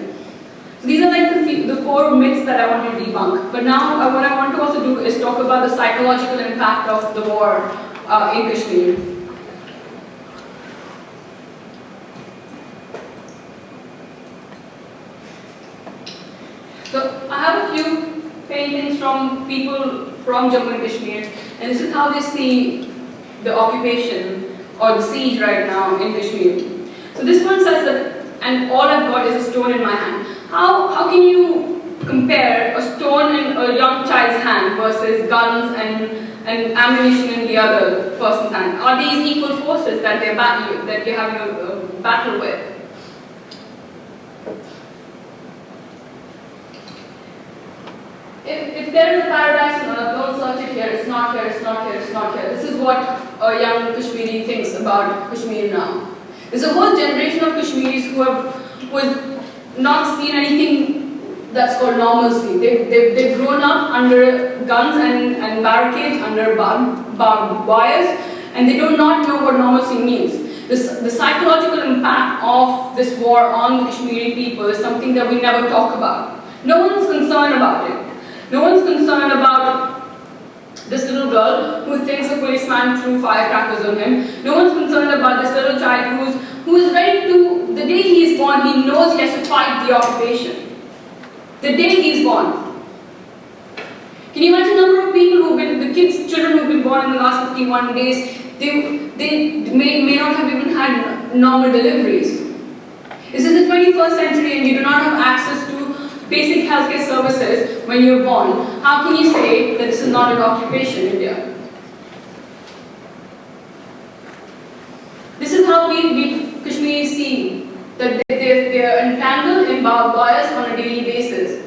So these are like the 4 myths that I want to debunk. But now, what I want to also do is talk about the psychological impact of the war in Kashmir. So I have a few paintings from people from Jammu and Kashmir, and this is how they see the occupation or the siege right now in Kashmir. So this one says that, and all I've got is a stone in my hand. How can you compare a stone in a young child's hand versus guns and ammunition in the other person's hand? Are these equal forces that you're having a battle with? If there is a paradise on earth, don't search it here, it's not here, it's not here, it's not here. This is what a young Kashmiri thinks about Kashmir now. There's a whole generation of Kashmiris who have not seen anything that's called normalcy. They've grown up under guns and barricades, under barbed wires, and they do not know what normalcy means. The psychological impact of this war on the Kashmiri people is something that we never talk about. No one's concerned about it. No one's concerned about this little girl who thinks a policeman threw firecrackers on him. No one's concerned about this little child who is ready to, the day he is born, he knows he has to fight the occupation. The day he is born. Can you imagine the number of people children who've been born in the last 51 days, they may not have even had normal deliveries. This is the 21st century and you do not have access to basic healthcare services when you're born. How can you say that this is not an occupation in India? This is how we Kashmiris see that they are entangled in barbed wires on a daily basis.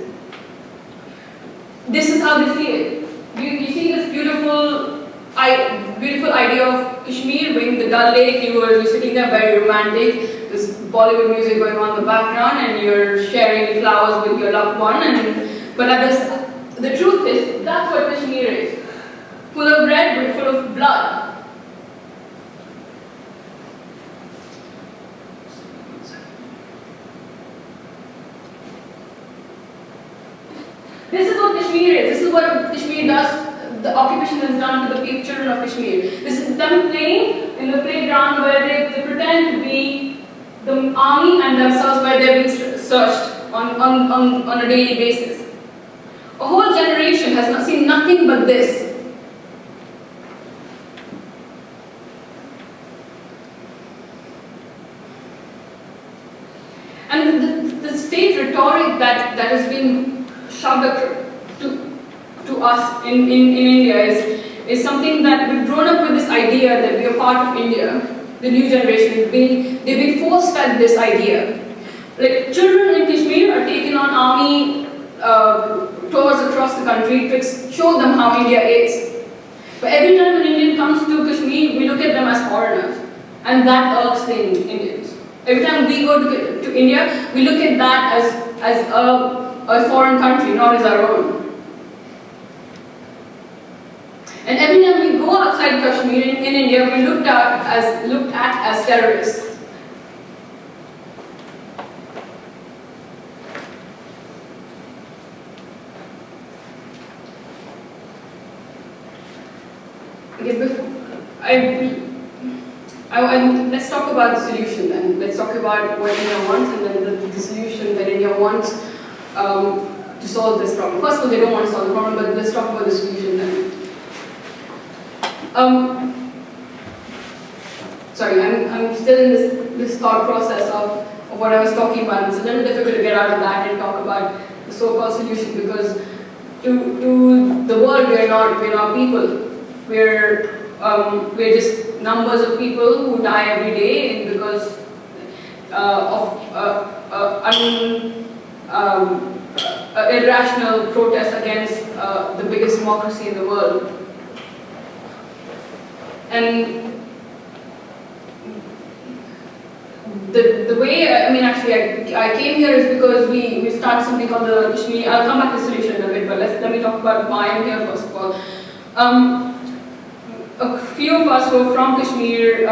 This is how they see it. You see this beautiful idea of Kashmir being the Dal Lake. You're sitting there very romantic. This Bollywood music going on in the background, and you're sharing flowers with your loved one. But the truth is, that's what Kashmir is. Full of red, but full of blood. This is what Kashmir is. This is what Kashmir does. The occupation has done to the children of Kashmir. This is them playing in the playground where they pretend to be the army and themselves where they're being searched on a daily basis. A whole generation has not seen nothing but this. And the state rhetoric that has been shoved to us in India is something that we've grown up with, this idea that we are part of India. The new generation, they've been force-fed this idea. Like, children in Kashmir are taken on army tours across the country to show them how India is. But every time an Indian comes to Kashmir, we look at them as foreigners. And that irks the Indians. Every time we go to India, we look at that as a foreign country, not as our own. And every time we go outside Kashmir in India, we looked at as terrorists. Okay, let's talk about the solution then. Let's talk about what India wants and then the solution that India wants to solve this problem. First of all, they don't want to solve the problem, but let's talk about the solution then. Sorry, I'm still in this thought process of what I was talking about. It's a little difficult to get out of that and talk about the so-called solution, because to the world we're not people. We're just numbers of people who die every day because of irrational protest against the biggest democracy in the world. And the way, I came here is because we started something called the Kashmir. I'll come back to the solution in a bit, but let me talk about why I'm here first of all. A few of us were from Kashmir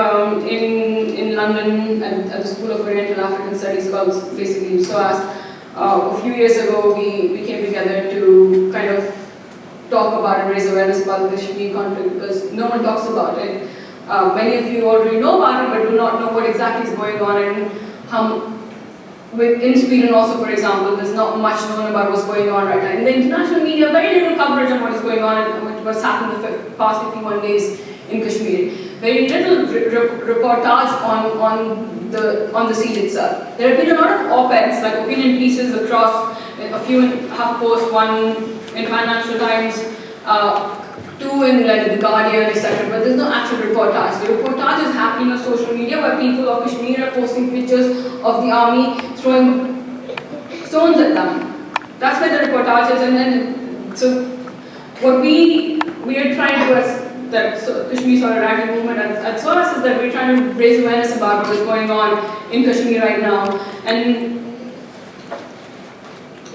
in London at the School of Oriental African Studies, called basically SOAS. A few years ago, we came together to kind of talk about and raise awareness about the Kashmir conflict, because no one talks about it. Many of you already know about it, but do not know what exactly is going on, and in Sweden also, for example, there's not much known about what's going on right now. In the international media, very little coverage on what is going on and what's happened the past 51 days in Kashmir. Very little reportage on the siege itself. There have been a lot of op-eds, like opinion pieces across, a few in HuffPost, one in Financial Times, two in like The Guardian, etc. But there's no actual reportage. The reportage is happening on social media where people of Kashmir are posting pictures of the army throwing stones at them. That's where the reportage is. And then, so what we are trying to do as the Kashmir Solidarity Movement at SOAS is that we're trying to raise awareness about what is going on in Kashmir right now. And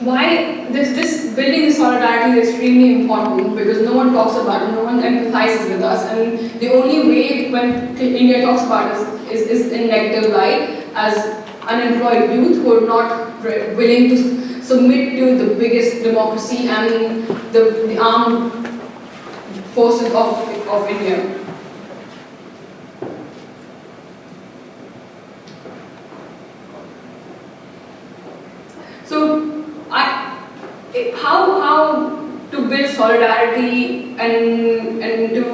why this building the solidarity is extremely important, because no one talks about it, no one empathizes with us, and the only way when India talks about us is in negative light, as unemployed youth who are not willing to submit to the biggest democracy and the armed forces of India. So how to build solidarity and do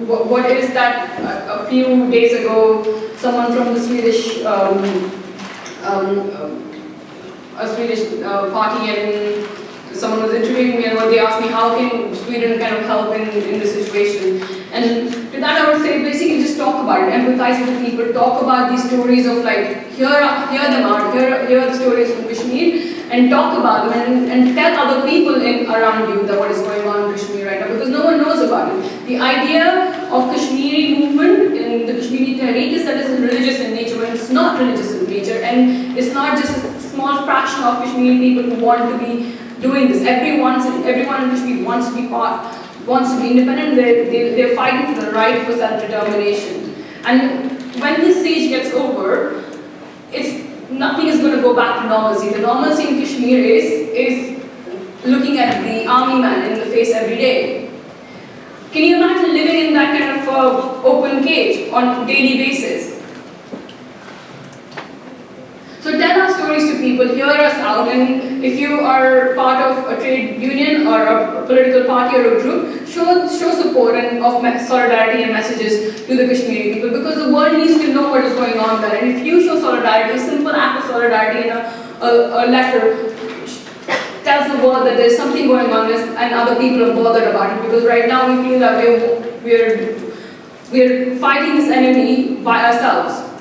what is that? A few days ago, someone from the Swedish party, and someone was interviewing me, and they asked me how can Sweden kind of help in this situation. And to that I would say basically just talk about it, empathize with the people, talk about these stories of like, hear them out, hear the stories from Kashmir, and talk about them and tell other people around you that what is going on in Kashmir right now, because no one knows about it. The idea of Kashmiri movement in the Kashmiri Tehreek is that it's religious in nature, but it's not religious in nature, and it's not just a small fraction of Kashmiri people who want to be doing this. Everyone in Kashmir wants to be independent. They're fighting for the right for self-determination. And when this siege gets over, nothing is going to go back to normalcy. The normalcy in Kashmir is looking at the army man in the face every day. Can you imagine living in that kind of open cage on a daily basis? So tell our stories to people, hear us out, and if you are part of a trade union or a political party or a group, show support and of solidarity and messages to the Kashmiri people, because the world needs to know what is going on there. And if you show solidarity, a simple act of solidarity in a letter tells the world that there's something going on and other people are bothered about it, because right now we feel that we're fighting this enemy by ourselves.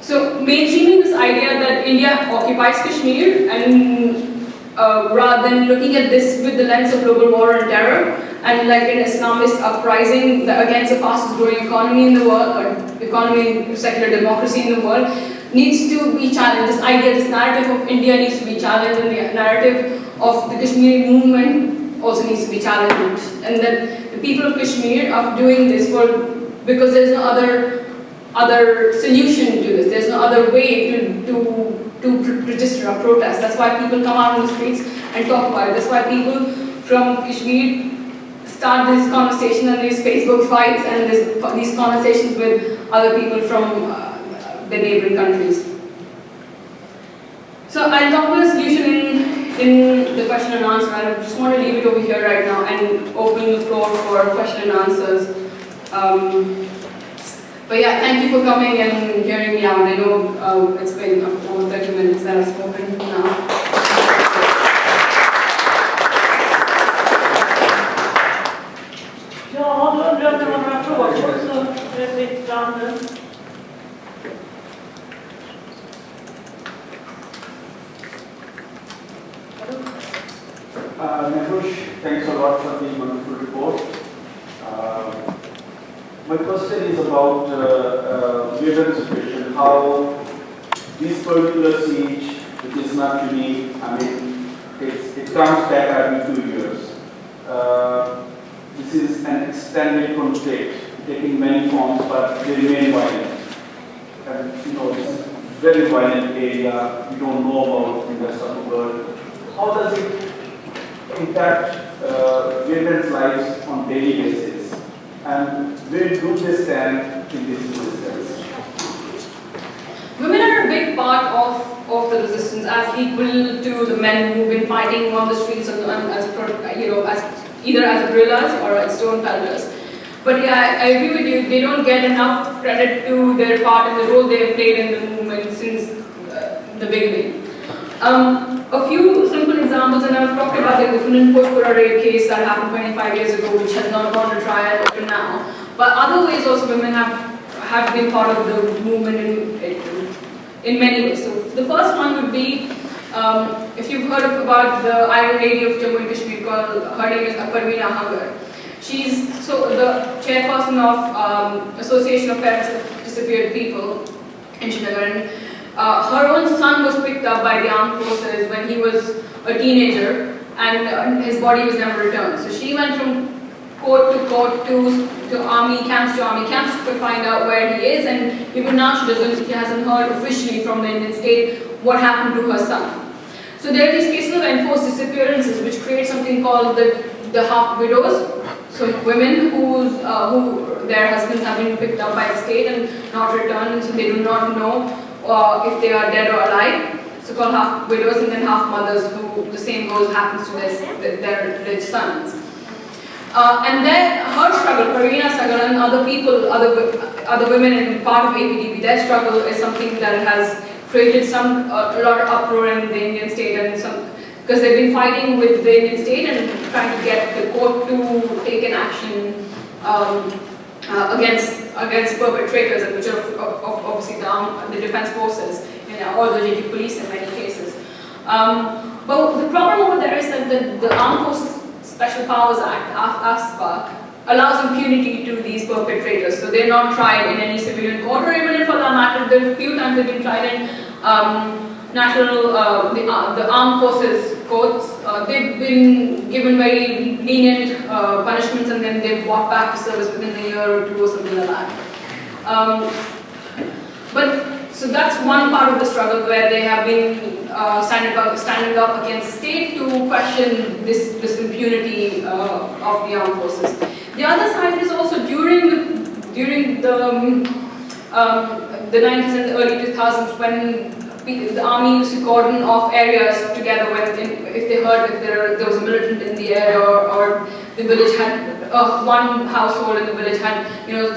So mainstreaming this idea that India occupies Kashmir, and rather than looking at this with the lens of global war and terror and like an Islamist uprising against the fastest growing economy in the world, or economy, secular democracy in the world, needs to be challenged. This idea, this narrative of India needs to be challenged, and the narrative of the Kashmiri movement also needs to be challenged. And that the people of Kashmir are doing this because there's no other solution to this. There's no other way to register a protest. That's why people come out on the streets and talk about it. That's why people from Kashmir start this conversation and these Facebook fights and these conversations with other people from the neighboring countries. So I'll talk about a solution in the question and answer. I just want to leave it over here right now and open the floor for question and answers. But yeah, thank you for coming and hearing me out. I know it's been over 30 minutes that I've spoken now. Ja, då undrar jag om det var några frågor så är det fritt fram nu. Mehroosh, thanks a lot for the wonderful report. My question is about women's situation, how this particular siege, which is not unique, I mean, it comes back every 2 years. This is an extended conflict, taking many forms, but they remain violent. And you know, this is a very violent area we don't know about in the rest of the world. How does it impact women's lives on daily basis? And where do they stand in this resistance? Women are a big part of the resistance, as equal to the men who've been fighting on the streets as either as guerrillas or as stone pelters. But yeah, I agree with you. They don't get enough credit to their part and the role they have played in the movement since the beginning. A few simple examples, and I've talked about the Kulturskolan rape case that happened 25 years ago, which has not gone to trial up to now. But other ways also women have been part of the movement in many ways. So the first one would be, if you've heard about the Iron Lady of Jammu and Kashmir, her name is Parveena Hagar. She's the chairperson of Association of Parents of Disappeared People in Srinagar. And her own son was picked up by the armed forces when he was a teenager, and his body was never returned. So she went from court to army camps to find out where he is, and even now she hasn't heard officially from the Indian state what happened to her son. So there are these cases of enforced disappearances which create something called the half widows. So women who their husbands have been picked up by the state and not returned, and so they do not know if they are dead or alive. So called half widows, and then half mothers, who the same goes happens to their rich sons. And then her struggle, Parveena's struggle, and other women in part of APDP, their struggle is something that has created a lot of uproar in the Indian state, and because they've been fighting with the Indian state and trying to get the court to take an action against perpetrators, which are obviously the defense forces, or the JT police in many cases. But the problem over there is that the Armed Forces Special Powers Act, ASPA, allows impunity to these perpetrators. So they're not tried in any civilian court, or even if for that matter, there are a few times they've been tried in the armed forces courts. They've been given very lenient punishments, and then they've walked back to service within a year or two or something like that. So that's one part of the struggle where they have been standing up against the state to question this impunity of the armed forces. The other side is also during the 90s and the early 2000s, when the army used to cordon off areas together if they heard if there was a militant in the area, or the village had one household in the village had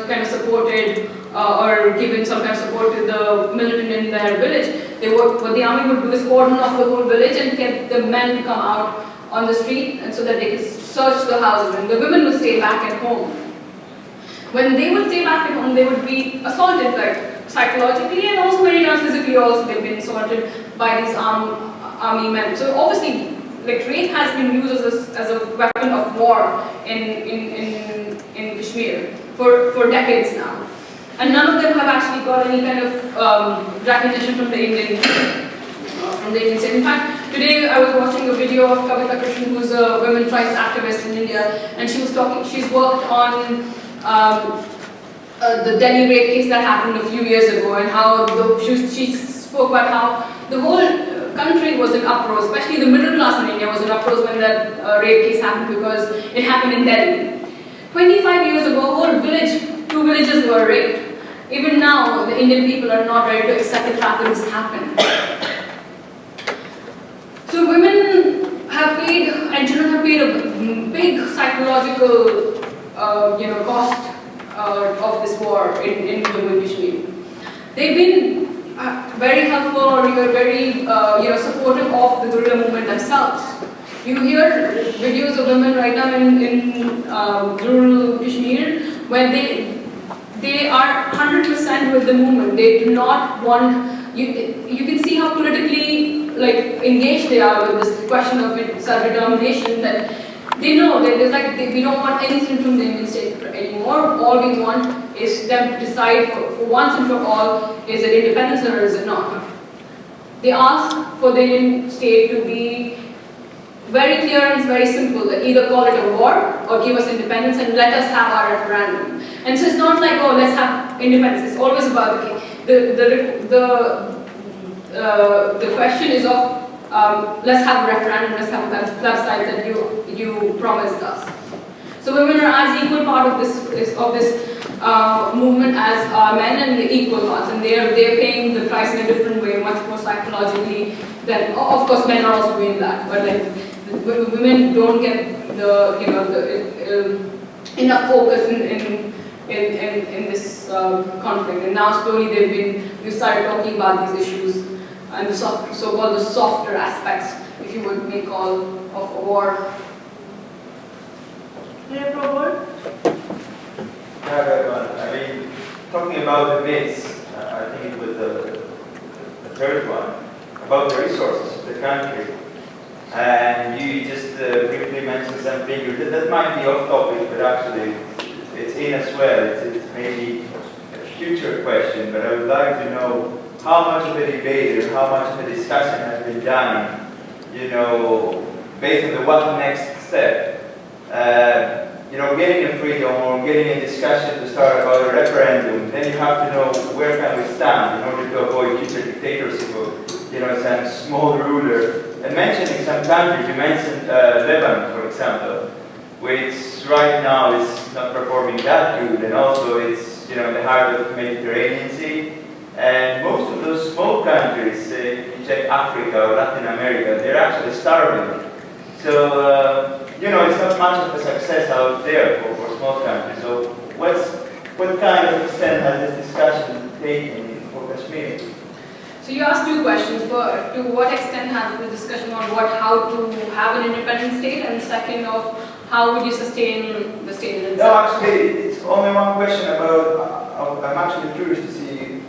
kind of supported or given some kind of support to the militant in their village. What the army would do is cordon off the whole village and get the men to come out on the street, and so that they could search the houses, and the women would stay back at home. When they would stay back at home, they would be assaulted, like psychologically and also many times physically. Also, they've been assaulted by these army men. So obviously, like, rape has been used as a weapon of war in Kashmir for decades now. And none of them have actually got any kind of recognition from the Indian state. In fact, today I was watching a video of Kavita Krishnan, who's a women's rights activist in India, and she was talking. She's worked on the Delhi rape case that happened a few years ago, and how she spoke about how the whole country was in uproar, especially the middle class in India was in uproar when that rape case happened, because it happened in Delhi. 25 years ago, a whole village, 2 villages were raped. Even now, the Indian people are not ready to accept the fact that this happened. So So women have paid, and children have paid a big psychological cost of this war in Jammu and Kashmir. They've been very helpful or very supportive of the guerrilla movement themselves. You hear videos of women right now in rural Kashmir where they are 100% with the movement. They do not want, you can see how politically engaged they are with this question of self-determination, that they know that we don't want anything from the Indian state anymore. All we want is them to decide for once and for all, is it independence or is it not? They ask for the Indian state to be very clear and it's very simple, that either call it a war or give us independence and let us have our referendum. And so it's not like, oh, let's have independence. It's always about the question is of let's have a referendum, let's have a plebiscite that you promised us. So women are as equal part of this movement as men, and the equal parts, and they're paying the price in a different way, much more psychologically than, of course, men are also doing that, but women don't get enough focus in this conflict. And now slowly we've started talking about these issues and the so-called the softer aspects, if you would may call, of a war. Yeah, Robert? Yeah, I mean, talking about the myths, I think it was the third one, about the resources of the country. And you just briefly mentioned some figures. That might be off topic, but actually it's in as well. It's maybe a future question, but I would like to know how much of a debate or how much of a discussion has been done, based on the what next step. Getting a freedom or getting a discussion to start about a referendum, then you have to know where can we stand in order to avoid future dictatorship of, some small ruler. And mentioning some countries, you mentioned Lebanon, for example, which right now is not performing that good, and also it's in the heart of the Mediterranean Sea. And most of those small countries, if you check Africa or Latin America, they're actually starving. So, it's not much of a success out there for small countries. So what kind of extent has this discussion taken for Kashmir? So you asked two questions. To what extent has the discussion on how to have an independent state, and second of how would you sustain the state in itself? No, actually, it's only one question about, I'm actually curious to see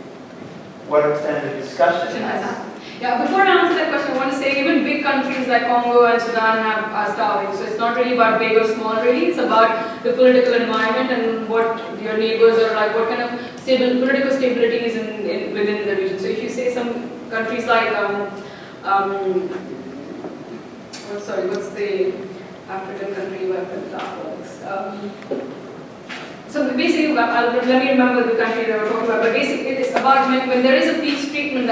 what extent the discussion has happened. Yeah, before I answer that question, I want to say even big countries like Congo and Sudan are starving. So it's not really about big or small, really. It's about the political environment and what your neighbors are like, what kind of political stability is within the region. So if you say some countries like, what's the African country where so basically, let me remember the country that we're talking about, but basically it's about when there is a peace treaty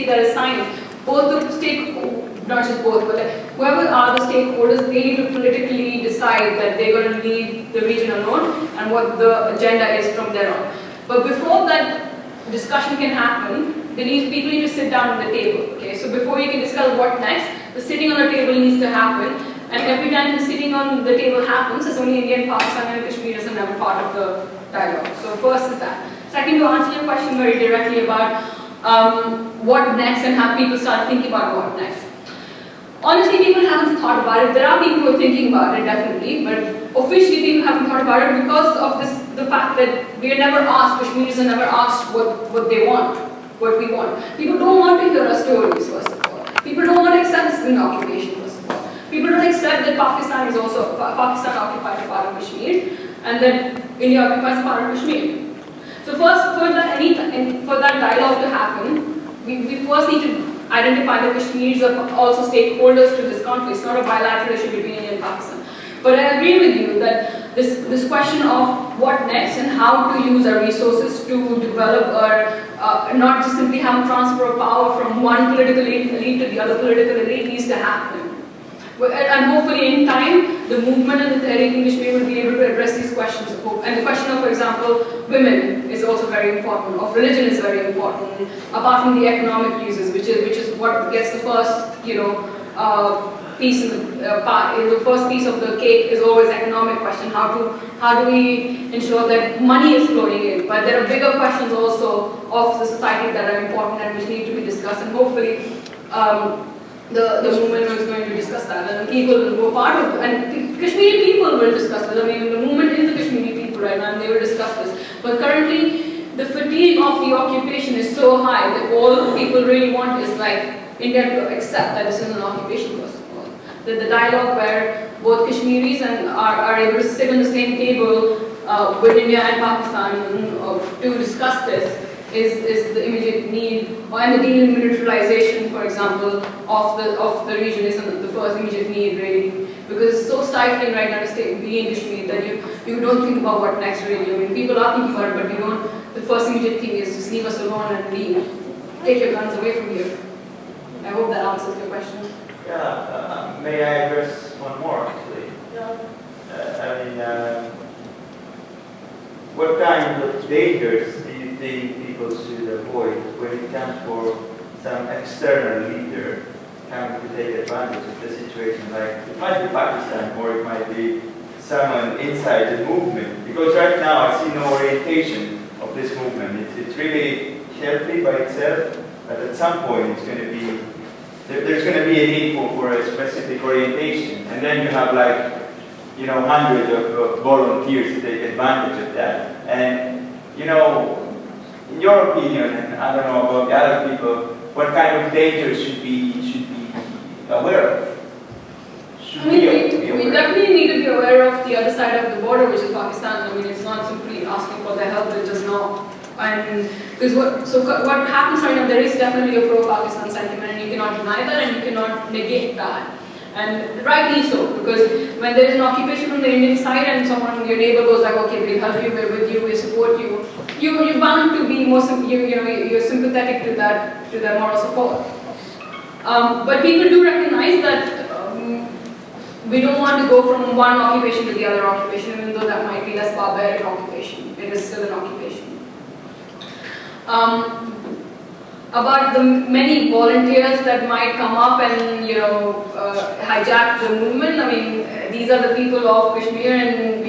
that is signed, both the stakeholders, not just both, but whoever are the stakeholders, they need to politically decide that they're going to leave the region alone and what the agenda is from there on. But before that discussion can happen, people need to sit down at the table, okay? So before you can discuss what next, the sitting on the table needs to happen. And every time the sitting on the table happens, it's only India, Pakistan and Kashmiris are never part of the dialogue. So first is that. Second, to answer your question very directly about what next and how people start thinking about what next. Honestly, people haven't thought about it. There are people who are thinking about it, definitely, but officially people haven't thought about it because of the fact that we are never asked, Kashmiris are never asked what they want, what we want. People don't want to hear our stories, first of all. People don't want to accept this in occupation. People don't accept that Pakistan occupied a part of Kashmir and that India occupies a part of Kashmir. So first, for that dialogue to happen, we first need to identify the Kashmiris are also stakeholders to this conflict. It's not a bilateral issue between India and Pakistan. But I agree with you that this question of what next and how to use our resources to develop or not just simply have a transfer of power from one political elite to the other political elite needs to happen. And hopefully in time, the movement and the Tehreek in Kashmir will be able to address these questions. And the question of, for example, women is also very important, of religion is very important, apart from the economic uses, which is what gets the first, piece in the first piece of the cake is always economic question. How do we ensure that money is flowing in? But there are bigger questions also of the society that are important and which need to be discussed, and hopefully the movement is going to discuss that, and people who are part of it, and Kashmiri people will discuss this. I mean, the movement is the Kashmiri people right now, and they will discuss this. But currently, the fatigue of the occupation is so high that all people really want is like India to accept that this is an occupation, first of all. The dialogue where both Kashmiris are able to sit on the same table with India and Pakistan to discuss this is the immediate need, and the demilitarization, for example, of the region is the first immediate need, really, because it's so stifling right now to be in Kashmir that you don't think about what next, really. I mean, people are thinking about it, but you don't. The first immediate thing is just leave us alone and leave. Take your guns away from here. I hope that answers your question. Yeah, may I address one more, actually? Yeah. What kind of dangers do you think people should avoid when it comes for some external leader coming to take advantage of the situation? Like, it might be Pakistan, or it might be someone inside the movement. Because right now I see no orientation of this movement. It's really healthy by itself, but at some point it's going to be, there's going to be a need for a specific orientation. And then you have like, hundreds of volunteers to take advantage of that. And, in your opinion, and I don't know about the other people, what kind of dangers should be aware of? We definitely need to be aware of the other side of the border, which is Pakistan. I mean, it's not simply asking for their help, it's just not. And because what happens right now, there is definitely a pro-Pakistan sentiment, and you cannot deny that, and you cannot negate that. And rightly so, because when there is an occupation from the Indian side and your neighbor goes like, okay, we'll help you, we're with you, we support you, you're bound to be more, you're sympathetic to that moral support. But people do recognize that we don't want to go from one occupation to the other occupation, even though that might be less barbaric occupation. It is still an occupation. About the many volunteers that might come up and hijack the movement. I mean, these are the people of Kashmir, and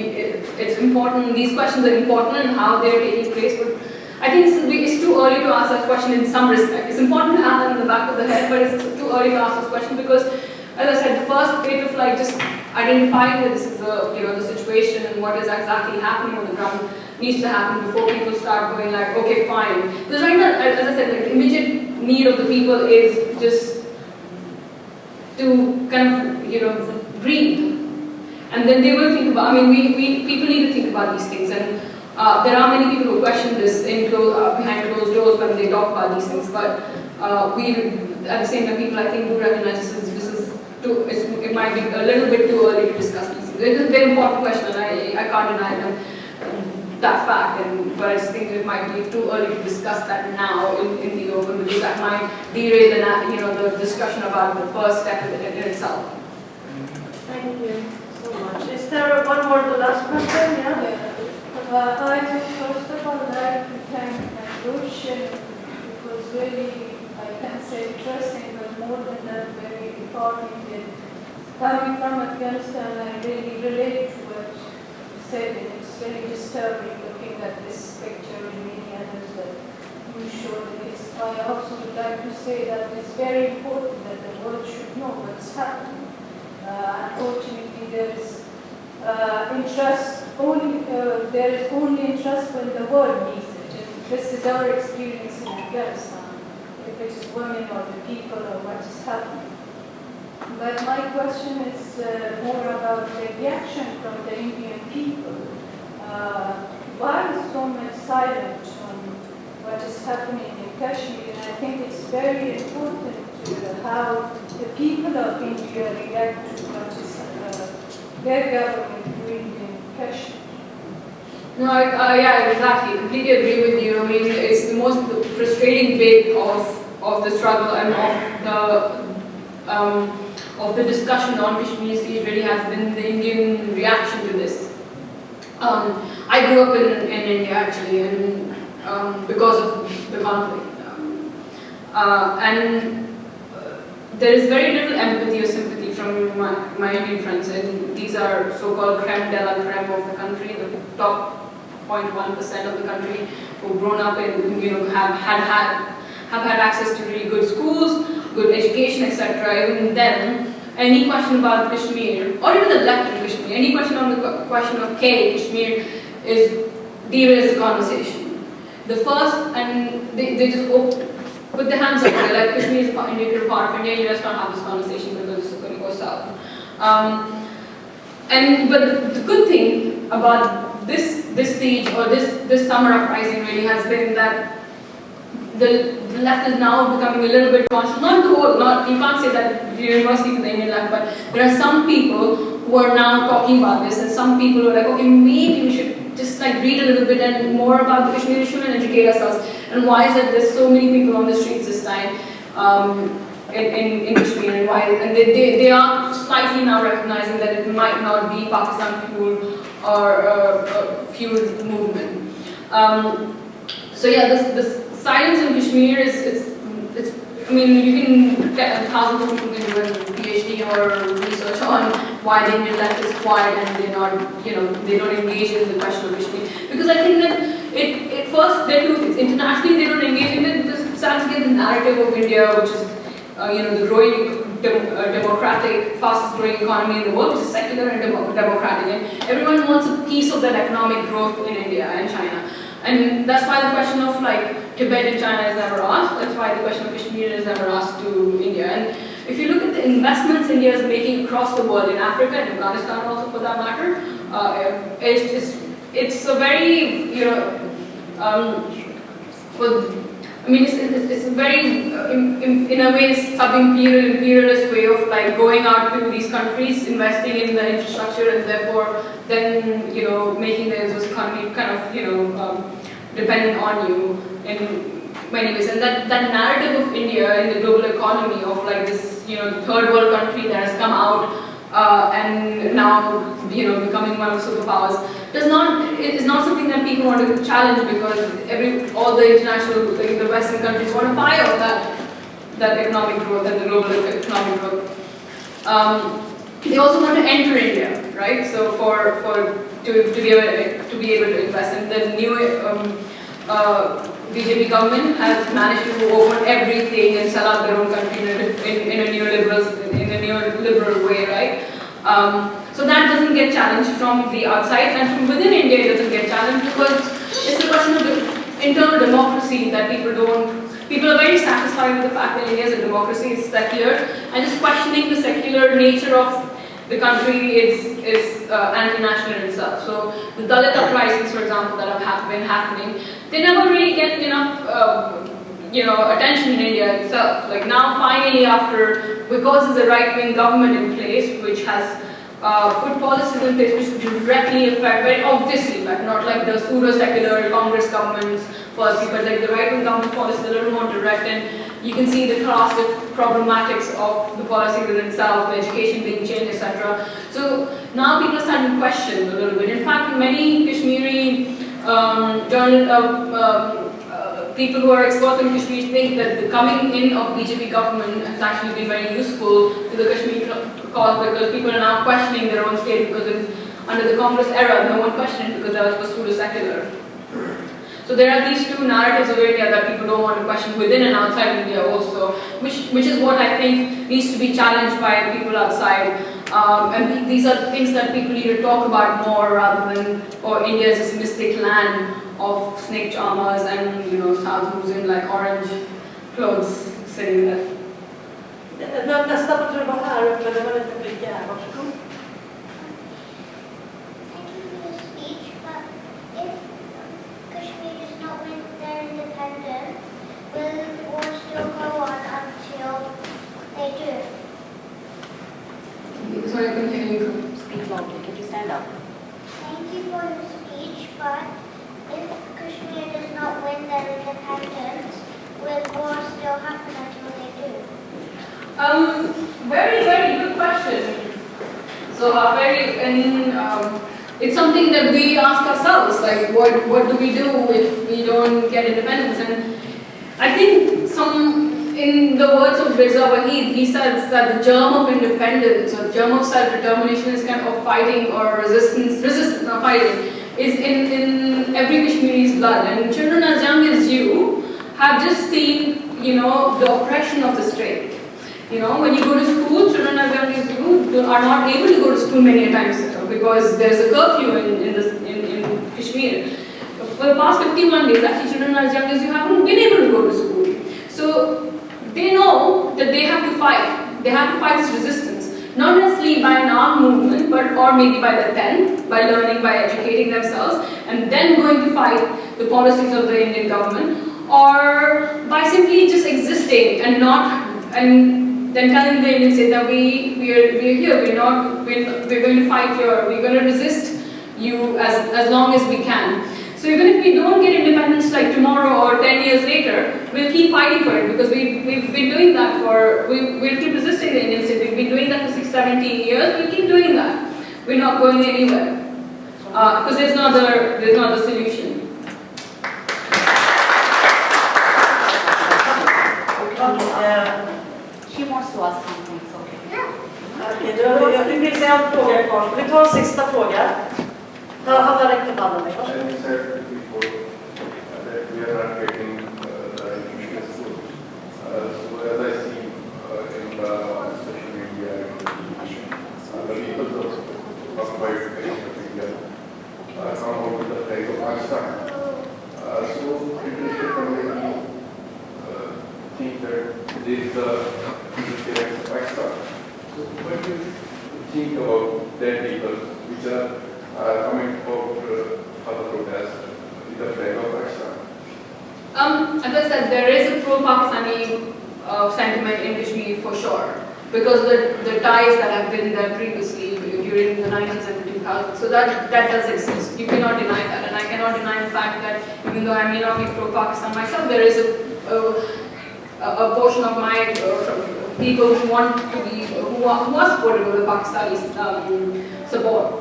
it's important. These questions are important and how they are taking place. But I think it's too early to ask that question in some respect. It's important to have that in the back of the head, but it's too early to ask this question because, as I said, the first bit of like just identifying that this is the situation and what is exactly happening on the ground needs to happen before people start going like, okay, fine. Because right now, as I said, the immediate need of the people is just to kind of breathe. And then they will think about, I mean, people need to think about these things. And there are many people who question this behind closed doors when they talk about these things. But at the same time, people I think do recognize it might be a little bit too early to discuss these things. It is a very important question, and I can't deny that fact, but I just think it might be too early to discuss that now in the open, because that might derail the discussion about the first step in itself. Thank you so much. Is there one more, the last question? Yeah. I would first of all like to thank Mehroosh. It was really, I can say, interesting, but more than that, very informative. Coming from Afghanistan, I really relate to what you said, and it's very disturbing looking at this picture and many others that you showed. I also would like to say that it's very important that the world should know what's happening. Unfortunately, there is there is only interest when the world needs it. And this is our experience in Afghanistan, if it is women or the people or what is happening. But my question is more about the reaction from the Indian people. Why is so much silent on what is happening in Kashmir? And I think it's very important to how the people of India react to what is their government doing in Kashmir. No, yeah, exactly. I completely agree with you. I mean, it's the most frustrating bit of the struggle and of the discussion on Kashmir really has been the Indian reaction to this. I grew up in India actually, and because of the conflict, and there is very little empathy or sympathy from my Indian friends, and these are so-called creme de la creme of the country, the top 0.1% of the country who've grown up in, have had access to really good schools, good education, etc. Even then, any question about Kashmir, or even the left of Kashmir, any question on the question of Kashmir is derails the conversation. The first, and they just put their hands up, they're like, Kashmir is a part of India, you just don't have this conversation because it's going to go south. But the good thing about this stage, or this summer uprising really has been that the left is now becoming a little bit conscious. Not the whole, you can't say that the university is the Indian left, but there are some people who are now talking about this, and some people who are like, okay, maybe we should just like read a little bit and more about the Kashmir issue and educate ourselves. And why is it there's so many people on the streets this time in Kashmir, and why? And they are slightly now recognizing that it might not be Pakistan fueled or fueled movement. So yeah, this silence in Kashmir is I mean, you can get thousands of people can do a PhD or research on why the Indian left is quiet and they're not, they don't engage in the question of Kashmir. Because I think that it first, they do, internationally they don't engage in it because it starts to get the narrative of India, which is, the growing democratic, fastest growing economy in the world, which is secular and democratic. And everyone wants a piece of that economic growth in India and China. And that's why the question of like Tibet and China is never asked. That's why the question of Kashmir is never asked to India. And if you look at the investments India is making across the world, in Africa and Afghanistan also for that matter, it's a very, it's a very, in a way, sub-imperialist way of like going out to these countries, investing in the infrastructure, and therefore then, making the economy kind of, dependent on you in many ways. And that narrative of India in the global economy of like this, third world country that has come out and now, becoming one of the superpowers, is not something that people want to challenge, because all the international, the Western countries want to buy off that economic growth and the global economic growth. They also want to enter India, right? So to be able to invest. And the new BJP government has managed to open everything and sell out their own country in a neoliberal way, right? So that doesn't get challenged from the outside, and from within India it doesn't get challenged because it's a question of the internal democracy that people are very satisfied with the fact that India is a democracy, it's secular, and just questioning the secular nature of the country is anti-national in itself. So the Dalit uprisings, for example, that have been happening, they never really get enough attention in India itself. Like now finally because there's a right-wing government in place which has put policies in place which directly affect, very obviously, but not like the pseudo-secular Congress government's policy, but like the right-wing government policy is a little more direct, and you can see the classic problematics of the policy within itself, the education being changed, etc. So now people are starting to question a little bit. In fact, many Kashmiri people who are experts in Kashmir think that the coming in of BJP government has actually been very useful to the Kashmir cause, because people are now questioning their own state, because under the Congress era, no one questioned because that was pseudo-secular. So there are these two narratives of India that people don't want to question within and outside India also, which is what I think needs to be challenged by people outside. And these are things that people need to talk about more rather than, India is this mystic land of snake charmers and sadhus in like orange clothes sitting there. Nästa på tror jag var här uppe, det var lite blick här, varsågod. Thank you for the speech, but if Kashmir does not win their independence, will the war still go on until they do? Sorry, I couldn't hear you. Speak loudly. Could you stand up? Thank you for the speech, but if Kashmir does not win their independence, will war still happen until they do? Very, very good question. So, it's something that we ask ourselves, like, what do we do if we don't get independence? And I think in the words of Mirza Waheed, he says that the germ of independence or germ of self-determination is kind of fighting or resistance, not fighting, is in every Kashmiri's blood. And children as young as you have just seen, you know, the oppression of the state. You know, when you go to school, children as young as you are not able to go to school many a times because there's a curfew in Kashmir. For the past 51 days, actually, children as young as you haven't been able to go to school. So they know that they have to fight. They have to fight this resistance, not necessarily by an armed movement, but or maybe by the pen, by learning, by educating themselves, and then going to fight the policies of the Indian government, or by simply just existing and then telling the Indian state that we're here, we're going to fight here, we're going to resist you as long as we can. So even if we don't get independence like tomorrow or 10 years later, we'll keep fighting for it because we've been doing that we'll keep resisting the Indian state. We've been doing that for 17 years, we'll keep doing that. We're not going anywhere because there's no other solution. She wants to ask something, so. Okej, det finns en fråga kvar. Vi tar en sista fråga. Han har räckt upp handen. As you said before, that we are not getting the information school. So as I see in the social media, the people of occupied India come out with the flag of Pakistan. So international community think that this is the flag of Pakistan. So what do you think about that people which are coming out for the protest with the flag of Pakistan? As I said, there is a pro-Pakistani sentiment in Kashmir for sure, because the ties that have been there previously during the 90s and the 2000s, so that does exist. You cannot deny that, and I cannot deny the fact that even though I may not be pro-Pakistan myself, there is a portion of my people who want to be, who are supportive of the Pakistani support.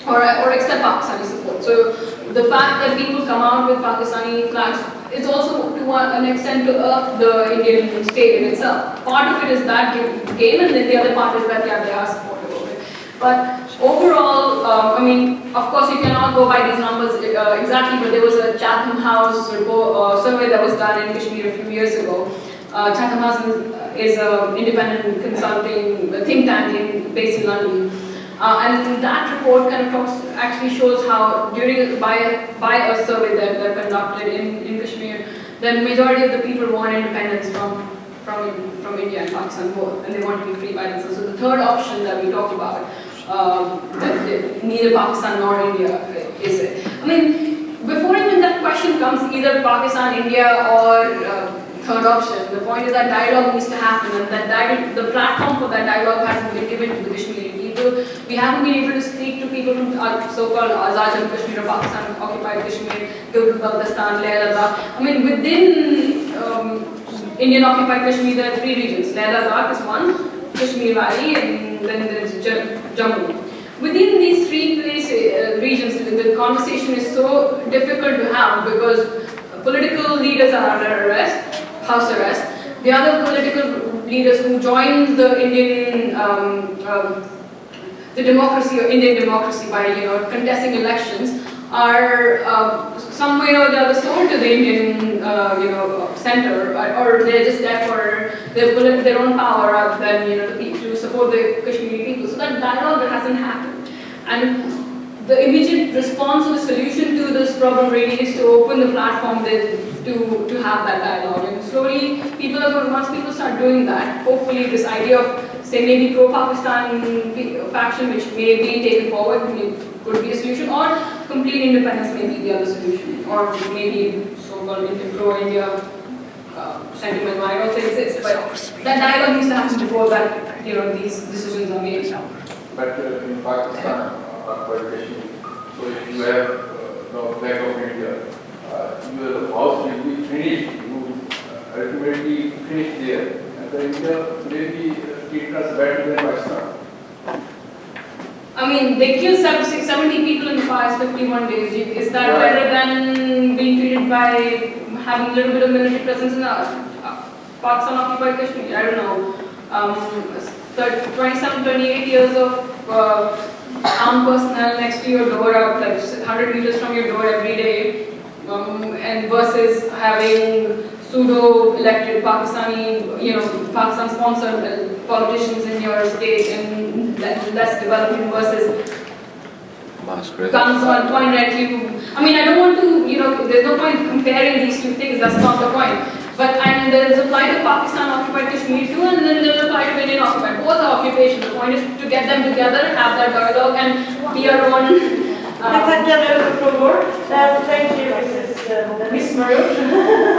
Or accept Pakistani support. So the fact that people come out with Pakistani flags is also to an extent to irk the Indian state in itself. Part of it is that game, and then the other part is that they are supportive of it. But overall, I mean, of course you cannot go by these numbers exactly, but there was a Chatham House survey that was done in Kashmir a few years ago. Chatham House is an independent consulting think tank based in London. And that report kind of actually shows how by a survey that conducted in Kashmir, the majority of the people want independence from India and Pakistan both, and they want to be free by themselves. So the third option that we talked about, that neither Pakistan nor India is it. I mean, before even that question comes, either Pakistan, India, or third option, the point is that dialogue needs to happen, and that the platform for that dialogue hasn't been given to the Kashmiri people. We haven't been able to speak to people from so-called Azadi Kashmir or Pakistan occupied Kashmir, Kulturskolan, Ladakh. I mean, within Indian occupied Kashmir, there are three regions. Ladakh is one, Kashmir Valley, and then there is Jammu. Within these three regions, the conversation is so difficult to have because political leaders are under arrest, house arrest. The other political leaders who joined the Indian, the democracy or Indian democracy by contesting elections are some way or the other sold to the Indian center, or they're just there for their own power rather than to support the Kashmiri people. So that dialogue hasn't happened, and the immediate response or the solution to this problem really is to open the platform to have that dialogue. And slowly, once people start doing that, hopefully this idea of, say, maybe pro-Pakistan faction, which may be taken forward, could be a solution, or complete independence may be the other solution, or maybe so-called pro-India sentiment might also exist. But that dialogue needs to happen before that, these decisions are made. But in Pakistan, so if you have the flag of India, your house will be finished, you ultimately finish there, and the India will be treated as better than Pakistan. I mean, they killed 70 people in the past 51 days. Is that better than being treated by having a little bit of military presence in Pakistan occupied Kashmir, I don't know, 27, 28 years of armed personnel next to your door, like 100 meters from your door every day, and versus having pseudo-elected Pakistani, Pakistan-sponsored politicians in your state and less developing versus guns on point at you. I mean, I don't want to, there's no point comparing these two things, that's not the point. But, and there's apply to Pakistan occupied Kashmir too, and then there's apply to Indian occupied. Both are occupation. The point is to get them together, have that dialogue, and be our own. Thank you, Mrs. Mehroosh.